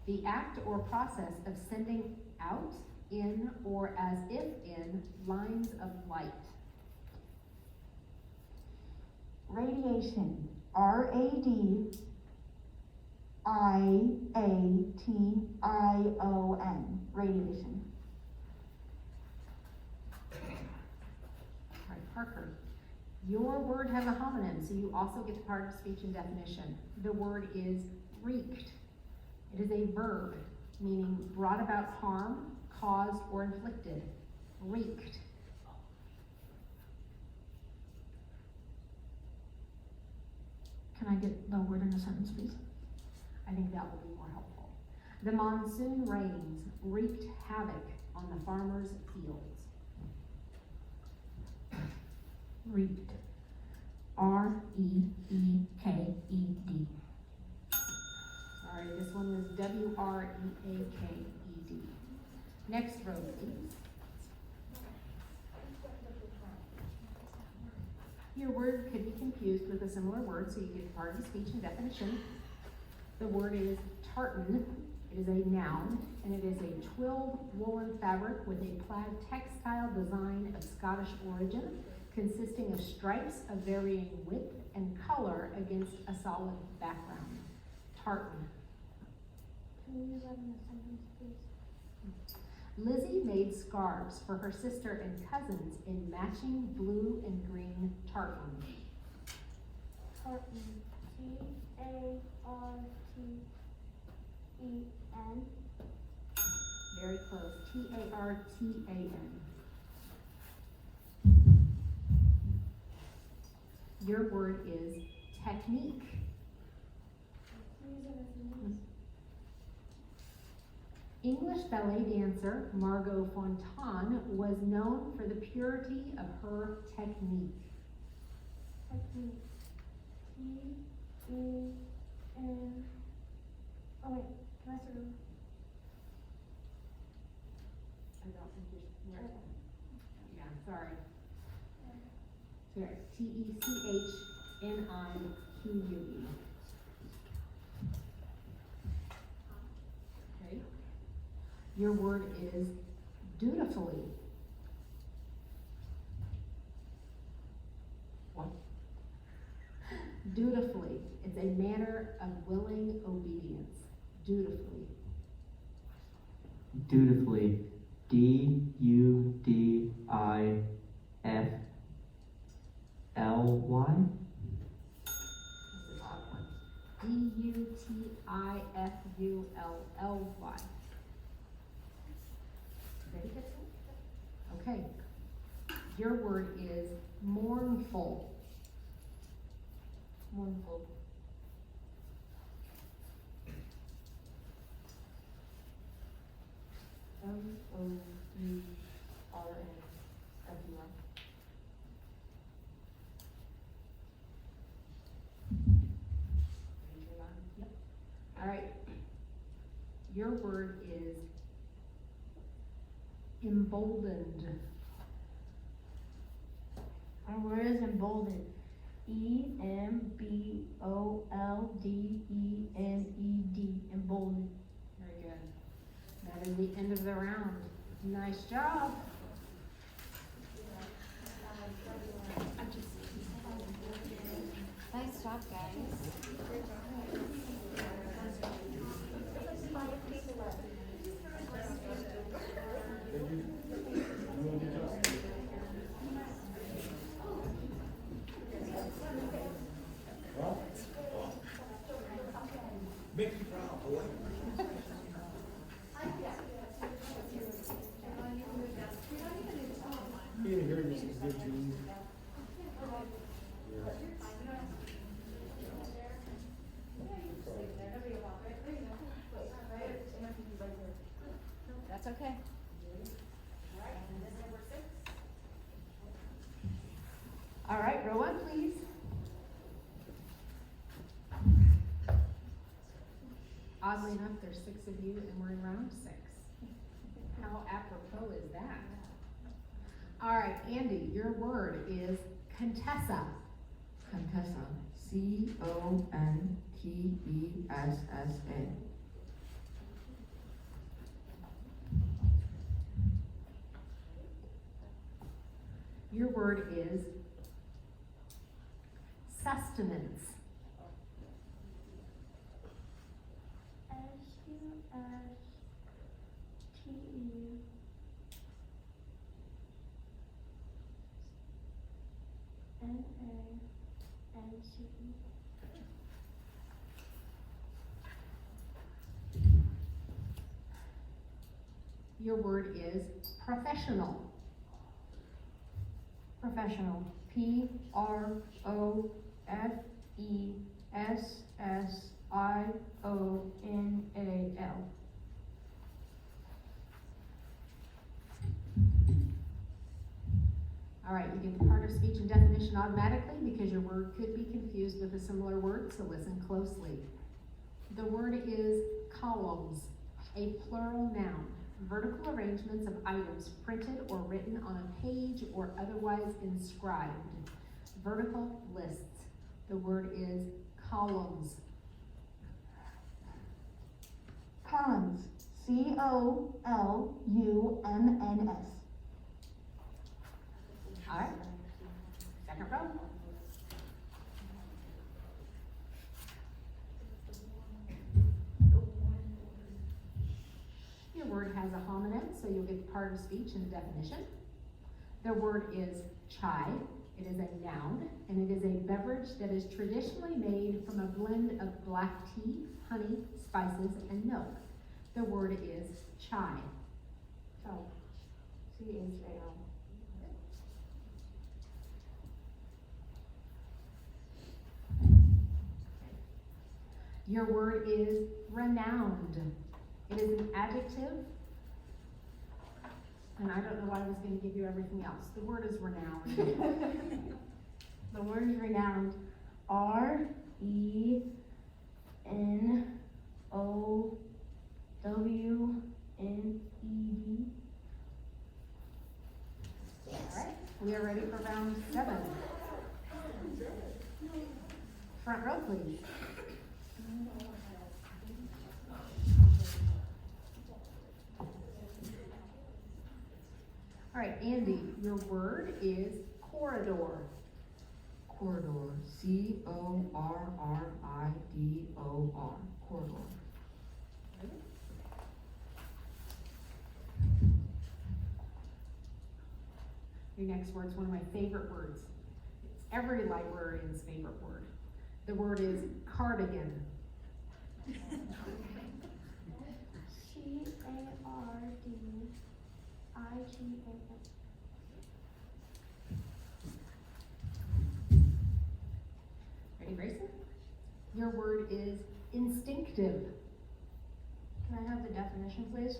The act or process of sending out, in, or as if in, lines of light. Radiation. R-A-D-I-A-T-I-O-N. Radiation. All right, Parker. Your word has a homonym, so you also get the part of speech and definition. The word is wreaked. It is a verb, meaning brought about harm, caused, or inflicted. Wreaked. Can I get the word in a sentence, please? I think that will be more helpful. The monsoon rains wreaked havoc on the farmers' fields. Reeked. R-E-E-K-E-D. Sorry, this one was W-R-E-A-K-E-D. Next row, please. Your word could be confused with a similar word, so you get part of the speech and definition. The word is tartan. It is a noun, and it is a twilled woolen fabric with a plaid textile design of Scottish origin, consisting of stripes of varying width and color against a solid background. Tartan. Can you use that in a sentence, please? Lizzie made scarves for her sister and cousins in matching blue and green tartan. Tartan. T-A-R-T-E-N. Very close. T-A-R-T-A-N. Your word is technique. Can you use it as a sentence? English ballet dancer Margot Fontan was known for the purity of her technique. Technique. T-E-N. Oh wait, can I start over? I don't think yeah, sorry. Sorry, T-E-C-H-N-I-Q-U-E. Okay. Your word is dutifully. What? Dutifully. It's a manner of willing obedience. Dutifully. Dutifully. D-U-D-I-F-L-Y? D-U-T-I-F-U-L-L-Y. Ready, Dixon? Okay. Your word is mournful. Mournful. All right. Your word is emboldened. Our word is emboldened. EMBOLDENED. Emboldened. Very good. That is the end of the round. Nice job. Nice job, guys. That's okay. All right, row one, please. Oddly enough, there's 6 of you and we're in round 6. How apropos is that? All right, Andy, your word is Contessa. Contessa. CONTESSA. Your word is sustenance. SUSTENANCE. Your word is professional. Professional. PROFESSIONAL. All right, you get the part of speech and definition automatically because your word could be confused with a similar word, so listen closely. The word is columns, a plural noun. Vertical arrangements of items printed or written on a page or otherwise inscribed. Vertical lists. The word is columns. Columns. COLUMNS. All right, second row. Your word has a homonym, so you'll get the part of speech and the definition. The word is chai. It is a noun, and it is a beverage that is traditionally made from a blend of black tea, honey, spices, and milk. The word is chai. So, CHAO. Your word is renowned. It is an adjective, and I don't know why I was going to give you everything else. The word is renowned. The word is renowned. RENOWNED. All right, we are ready for round 7. Front row, please. All right, Andy, your word is corridor. Corridor. CORRIDOR. Corridor. Your next word is one of my favorite words. It's every librarian's favorite word. The word is cardigan. CARDIGAN. Ready, Grayson? Your word is instinctive. Can I have the definition, please?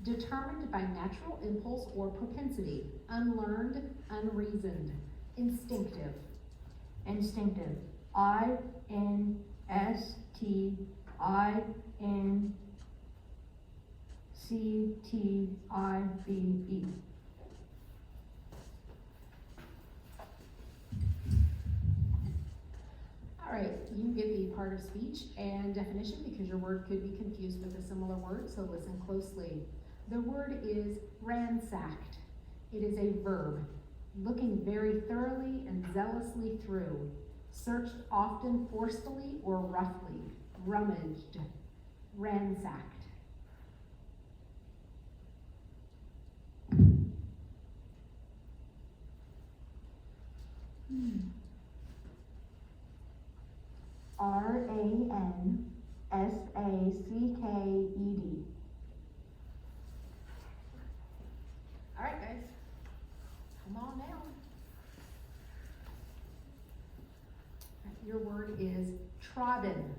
Determined by natural impulse or propensity, unlearned, unreasoned, instinctive. Instinctive. INSTINCTIVE. All right, you get the part of speech and definition because your word could be confused with a similar word, so listen closely. The word is ransacked. It is a verb, looking very thoroughly and zealously through, searched often forcefully or roughly, rummaged, ransacked. RANSACKED. All right, guys, come on now. Your word is trodden.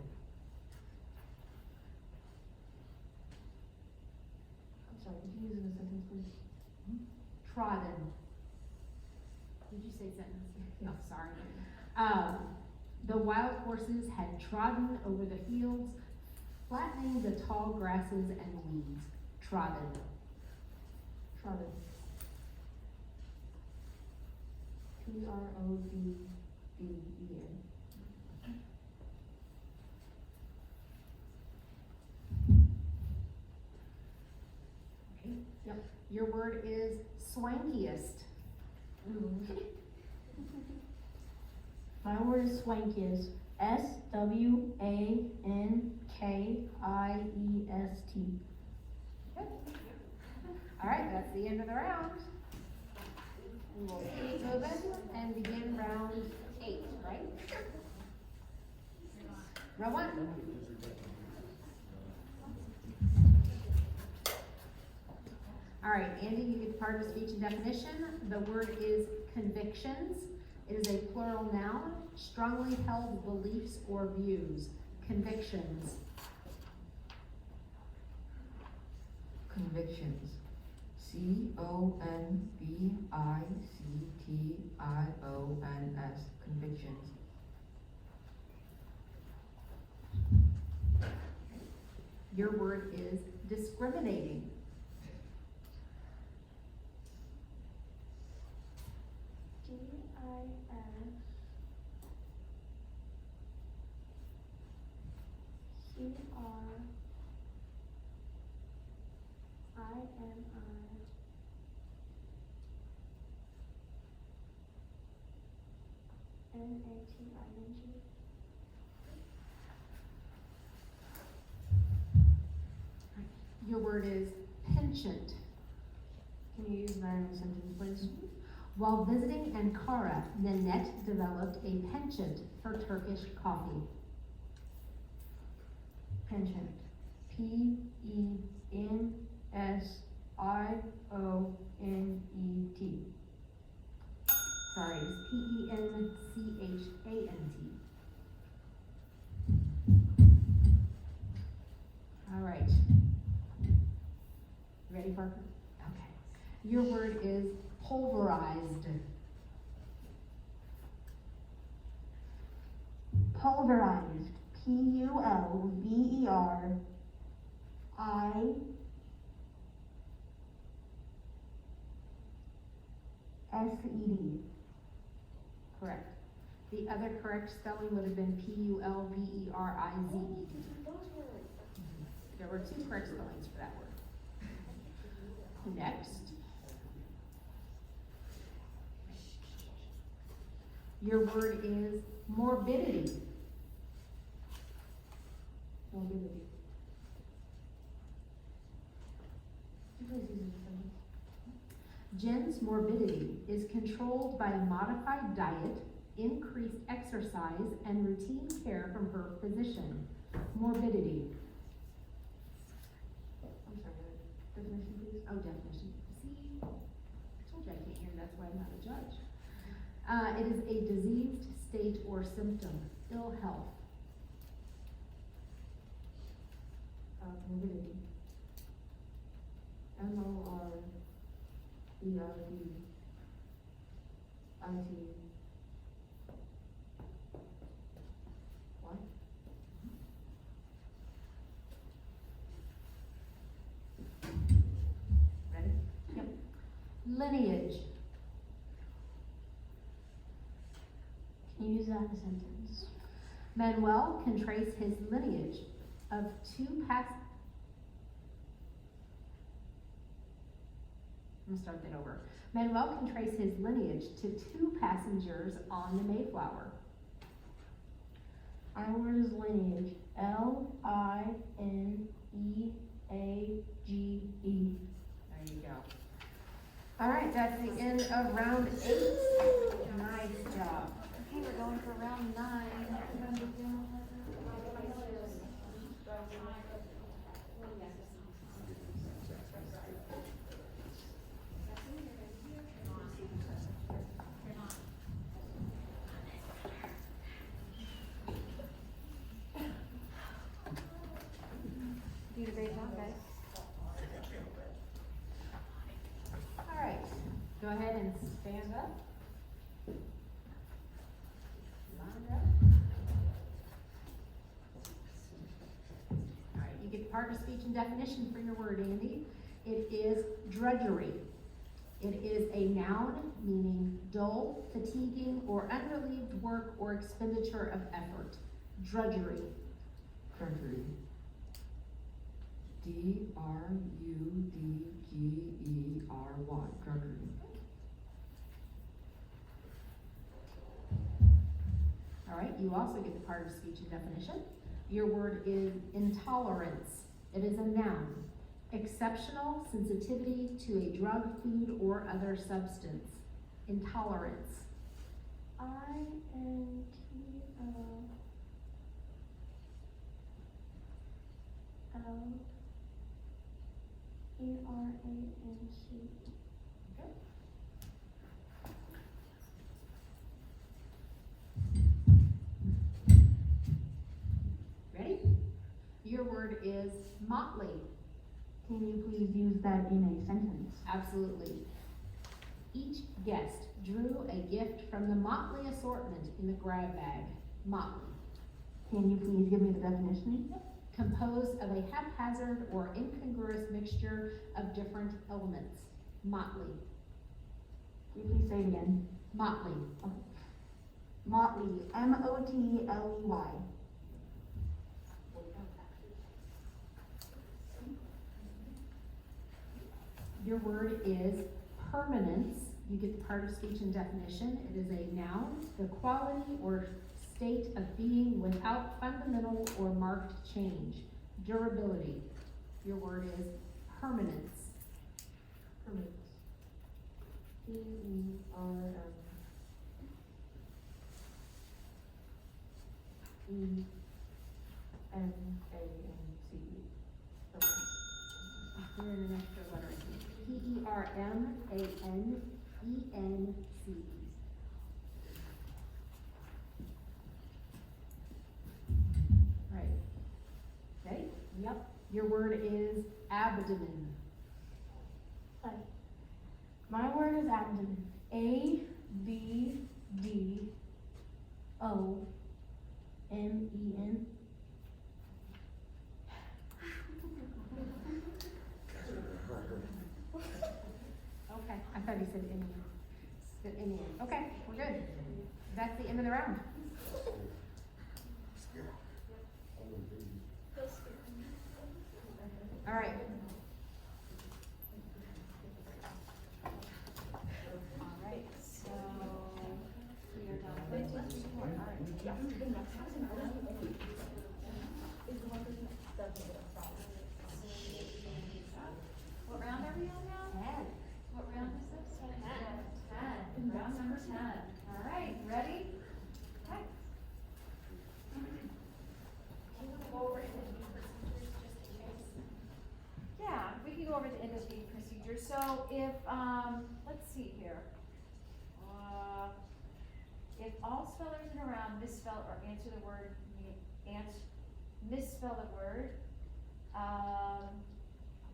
I'm sorry, could you use it in a sentence, please? Trodden. Did you say sentence? Yeah. Oh, sorry. The wild horses had trodden over the fields, flattening the tall grasses and weeds. Trodden. Trodden. TRODDEN. Okay. Yep. Your word is swankiest. My word is swankiest. SWANKIEST. All right, that's the end of the round. We will keep moving and begin round 8, right? Round 1. All right, Andy, you get the part of speech and definition. The word is convictions. It is a plural noun, strongly held beliefs or views. Convictions. Convictions. CONVICTIONS. Convictions. Your word is discriminating. DISCRIMINATING. Your word is penchant. Can you use that in a sentence, please? While visiting Ankara, Nanette developed a penchant for Turkish coffee. Penchant. PENSIONET. Sorry, it's PENCHANT. All right. Ready, Parker? Okay. Your word is pulverized. Pulverized. PULVERISED. Correct. The other correct spelling would have been PULVERIZED. There were 2 correct spellings for that word. Next. Your word is morbidity. Morbidity. Could you please use it in a sentence? Jen's morbidity is controlled by a modified diet, increased exercise, and routine care from her physician. Morbidity. I'm sorry, definition, please. Oh, definition. See, I told you I can't hear, that's why I'm not a judge. It is a diseased state or symptom, ill health. Morbidity. M-O-R-E-R-D-I-T. What? Ready? Yep. Lineage. Can you use that in a sentence? Manuel can trace his lineage of two past. I'm gonna start that over. Manuel can trace his lineage to two passengers on the Mayflower. Our word is lineage. L-I-N-E-A-G-E. There you go. All right, that's the end of round 8. Nice job. Okay, we're going for round 9. You did a great job, guys. All right, go ahead and stand up. Line up. All right, you get the part of speech and definition for your word, Andy. It is drudgery. It is a noun meaning dull, fatiguing, or unrelieved work or expenditure of effort. Drudgery. Drudgery. D-R-U-D-G-E-R-Y. Drudgery. All right, you also get the part of speech and definition. Your word is intolerance. It is a noun. Exceptional sensitivity to a drug, food, or other substance. Intolerance. I-N-T-O-L-E-R-A-N-C. Okay. Ready? Your word is motley. Can you please use that in a sentence? Absolutely. Each guest drew a gift from the motley assortment in the grab bag. Motley. Can you please give me the definition? Composed of a haphazard or incongruous mixture of different elements. Motley. Can you please say it again? Motley. Motley, M-O-T-L-E-Y. Your word is permanence. You get the part of speech and definition. It is a noun, the quality or state of being without fundamental or marked change. Durability. Your word is permanence. Permanence. P-E-R-M. E-N-A-N-C-E. You're in an extra letter. Permanence. Right. Ready? Yep. Your word is abdomen. My word is abdomen. A-B-D-O-M-E-N. Okay, I thought you said Indian. Said Indian. Okay, we're good. That's the end of the round. All right. All right, so we are done with this. All right. What round are we on now? 10. What round is this? 10. Round number 10. All right, ready? Okay. Do you want to go over interview procedures just in case? Yeah, we can go over the interview procedures. So if, let's see here. If all spellers in a round misspell or answer the word, misspell the word,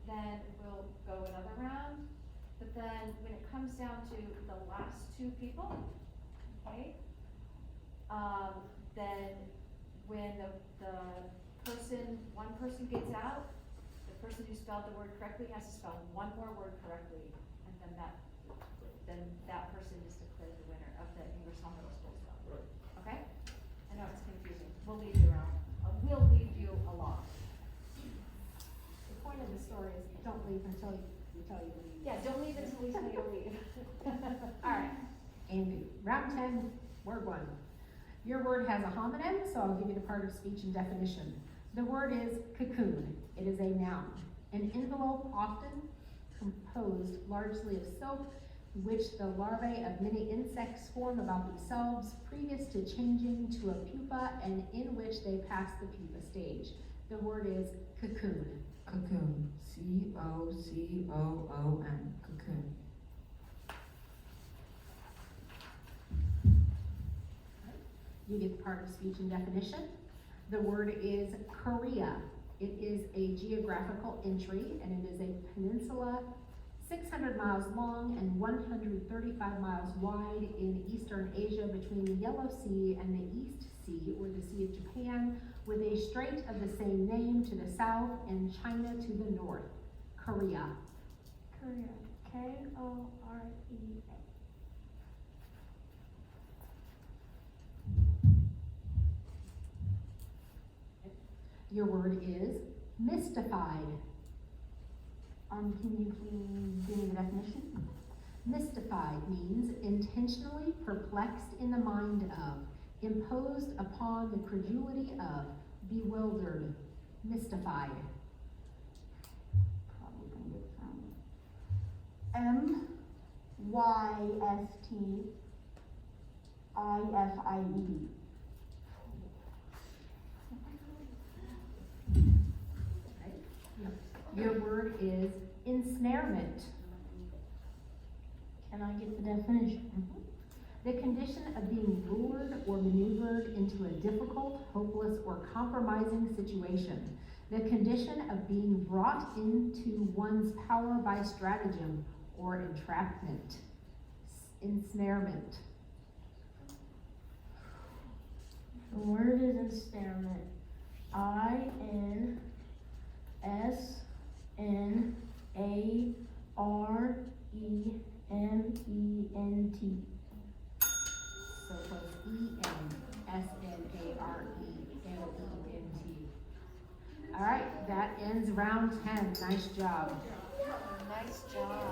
then we'll go another round. But then when it comes down to the last two people, okay? Then when one person gets out, the person who spelled the word correctly has to spell one more word correctly, and then that person is declared the winner of the Ingersoll Middle School spelling. Okay? I know it's confusing. We'll lead you around. We'll lead you along. The point of the story is don't leave until we tell you to leave. Yeah, don't leave until we tell you to leave. Alright. Andy, round 10, word 1. Your word has a homonym, so I'll give you the part of speech and definition. The word is cocoon. It is a noun. An envelope often composed largely of silk, which the larvae of many insects form about themselves previous to changing to a pupa, and in which they pass the pupa stage. The word is cocoon. Cocoon. C-O-C-O-O-N. Cocoon. You get the part of speech and definition. The word is Korea. It is a geographical entry, and it is a peninsula 600 miles long and 135 miles wide in eastern Asia between the Yellow Sea and the East Sea, or the Sea of Japan, with a strait of the same name to the south and China to the north. Korea. Korea. K-O-R-E-A. Your word is mystified. Can you please give me the definition? Mystified means intentionally perplexed in the mind of, imposed upon the credulity of, bewildered, mystified. Probably gonna get from M-Y-S-T-I-F-I-E. Your word is ensnarement. Can I get the definition? The condition of being lured or maneuvered into a difficult, hopeless, or compromising situation. The condition of being brought into one's power by stratagem or entrapment. Ensnarement. The word is ensnarement. I-N-S-N-A-R-E-M-E-N-T. So close. E-N-S-N-A-R-E-M-E-N-T. All right, that ends round 10. Nice job. Nice job.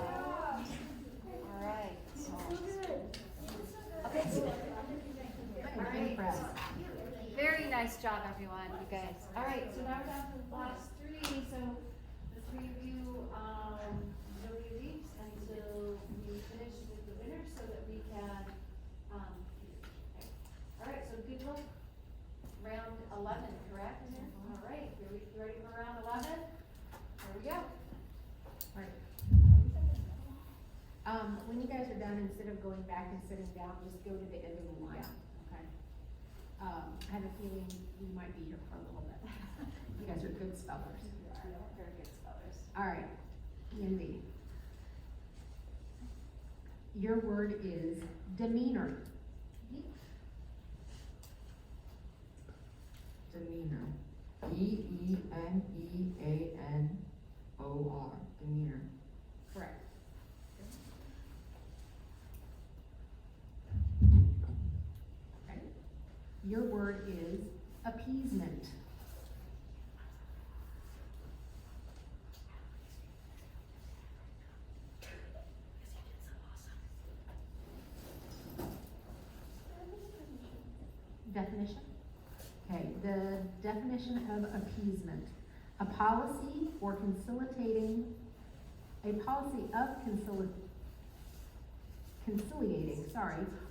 All right. Okay. I'm impressed. Very nice job, everyone, you guys. All right, so now we're down to the last three. So the three of you, nobody leaves until we finish with the winner, so that we can. Okay. All right, so good luck. Round 11, correct? All right, here we ready for round 11? Here we go. When you guys are done, instead of going back and sitting down, just go to the end of the line, okay? I have a feeling we might be here for a little bit. You guys are good spellers. Very good spellers. All right, Andy. Your word is demeanor. Demeanor. D-E-M-E-A-N-O-R. Demeanor. Correct. Okay. Your word is appeasement. Definition? Okay, the definition of appeasement. A policy or conciliating,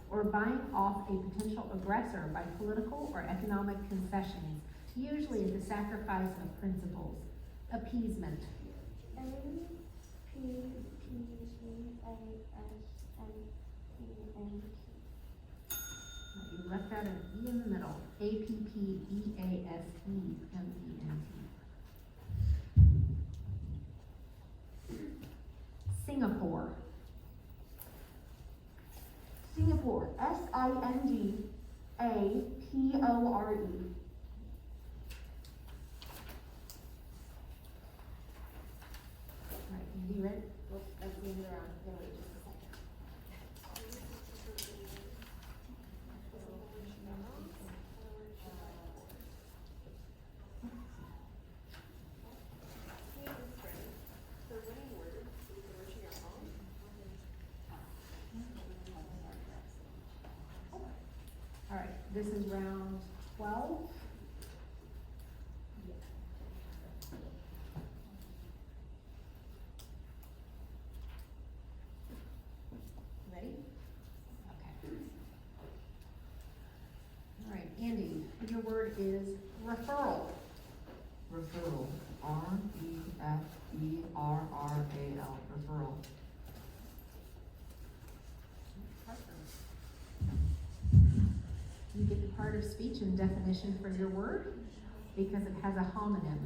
or buying off a potential aggressor by political or economic concessions, usually at the sacrifice of principles. Appeasement. You left out an E in the middle. A-P-P-E-A-S-E-M-E-N-T. Singapore. Singapore, Singapore. Right, Andy, you ready? Oh, that's the end of the round. Gotta wait just a second. All right, this is round 12. Ready? Okay. All right, Andy, your word is referral. Referral, Referral, referral. You get the part of speech and definition for your word because it has a homonym.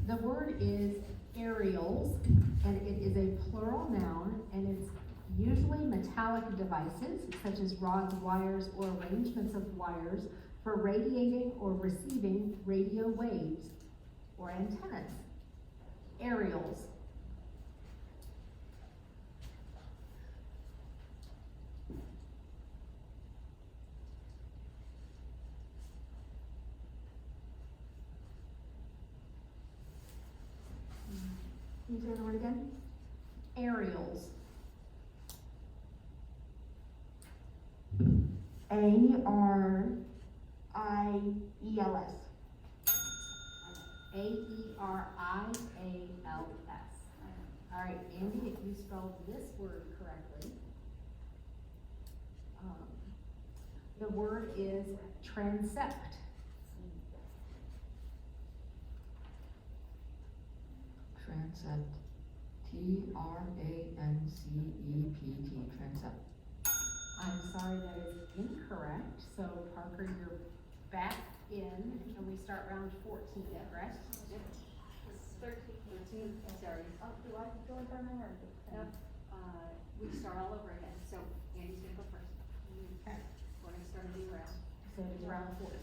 The word is aerials, and it is a plural noun, and it's usually metallic devices such as rods, wires, or arrangements of wires for radiating or receiving radio waves or antennas. Aerials. Can you say the word again? Aerials. Aerials. Aerials. All right, Andy, if you spelled this word correctly, the word is transept. Transept, Trancept, transept. I'm sorry, that is incorrect. So Parker, you're back in, and we start round 14, correct? 13, sorry. Oh, do I go in front of her? Nope, we start all over again, so Andy's gonna go first. Okay. We're gonna start a new round. So it's round 14.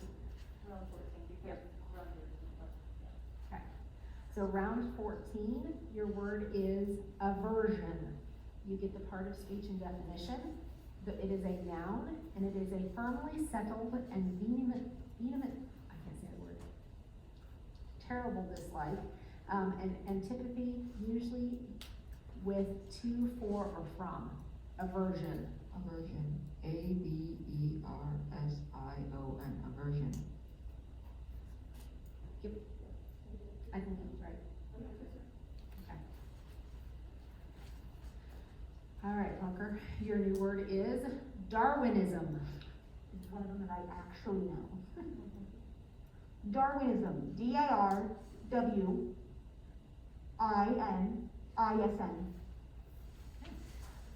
Round 14, because Yep. round here is Okay. So round 14, your word is aversion. You get the part of speech and definition. It is a noun, and it is a firmly settled and vehement, I can't say the word, terrible dislike, and antipathy, usually with to, for, or from. Aversion. Aversion, Aversion, aversion. I think that's right. Okay. All right, Parker, your new word is Darwinism. It's one of them that I actually know. Darwinism, Darwinism.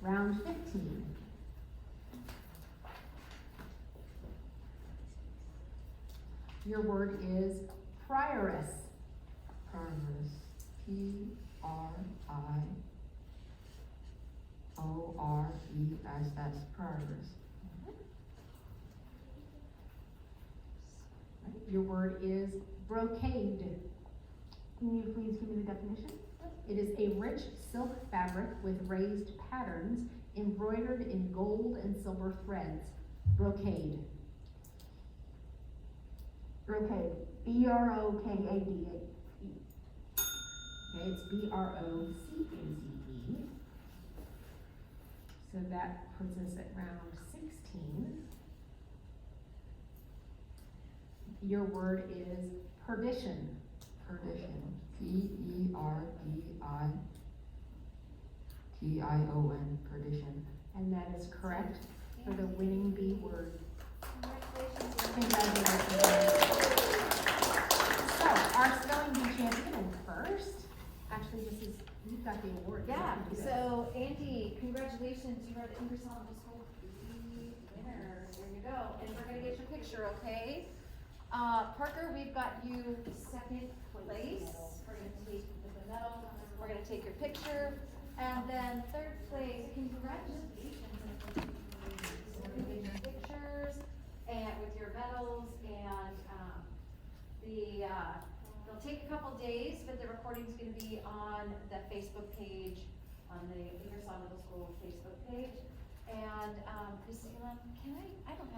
Round 15. Your word is prioress. Prioress, Prioress, prioress. Your word is brocade. Can you please give me the definition? It is a rich silk fabric with raised patterns embroidered in gold and silver threads. Brocade. Brocade, Brokade. Okay, it's B-R-O-C-A-D-E. So that puts us at round 16. Your word is perdition. Perdition, Perdition, perdition. And that is correct for the winning B word. Congratulations. Congratulations. So, our spelling bee champion is first. Actually, this is, you've got the award. You Yeah, have to do this. so Andy, congratulations, you are the Ingersoll Middle School winner. There you go, and we're gonna get your picture, okay? Parker, we've got you second place. We're gonna take the medal, we're gonna take your picture. And then third place, congratulations. With your pictures and with your medals and, they'll take a couple days, but the recording's gonna be on the Facebook page, on the Ingersoll Middle School Facebook page. And, Miss Elon, can I don't have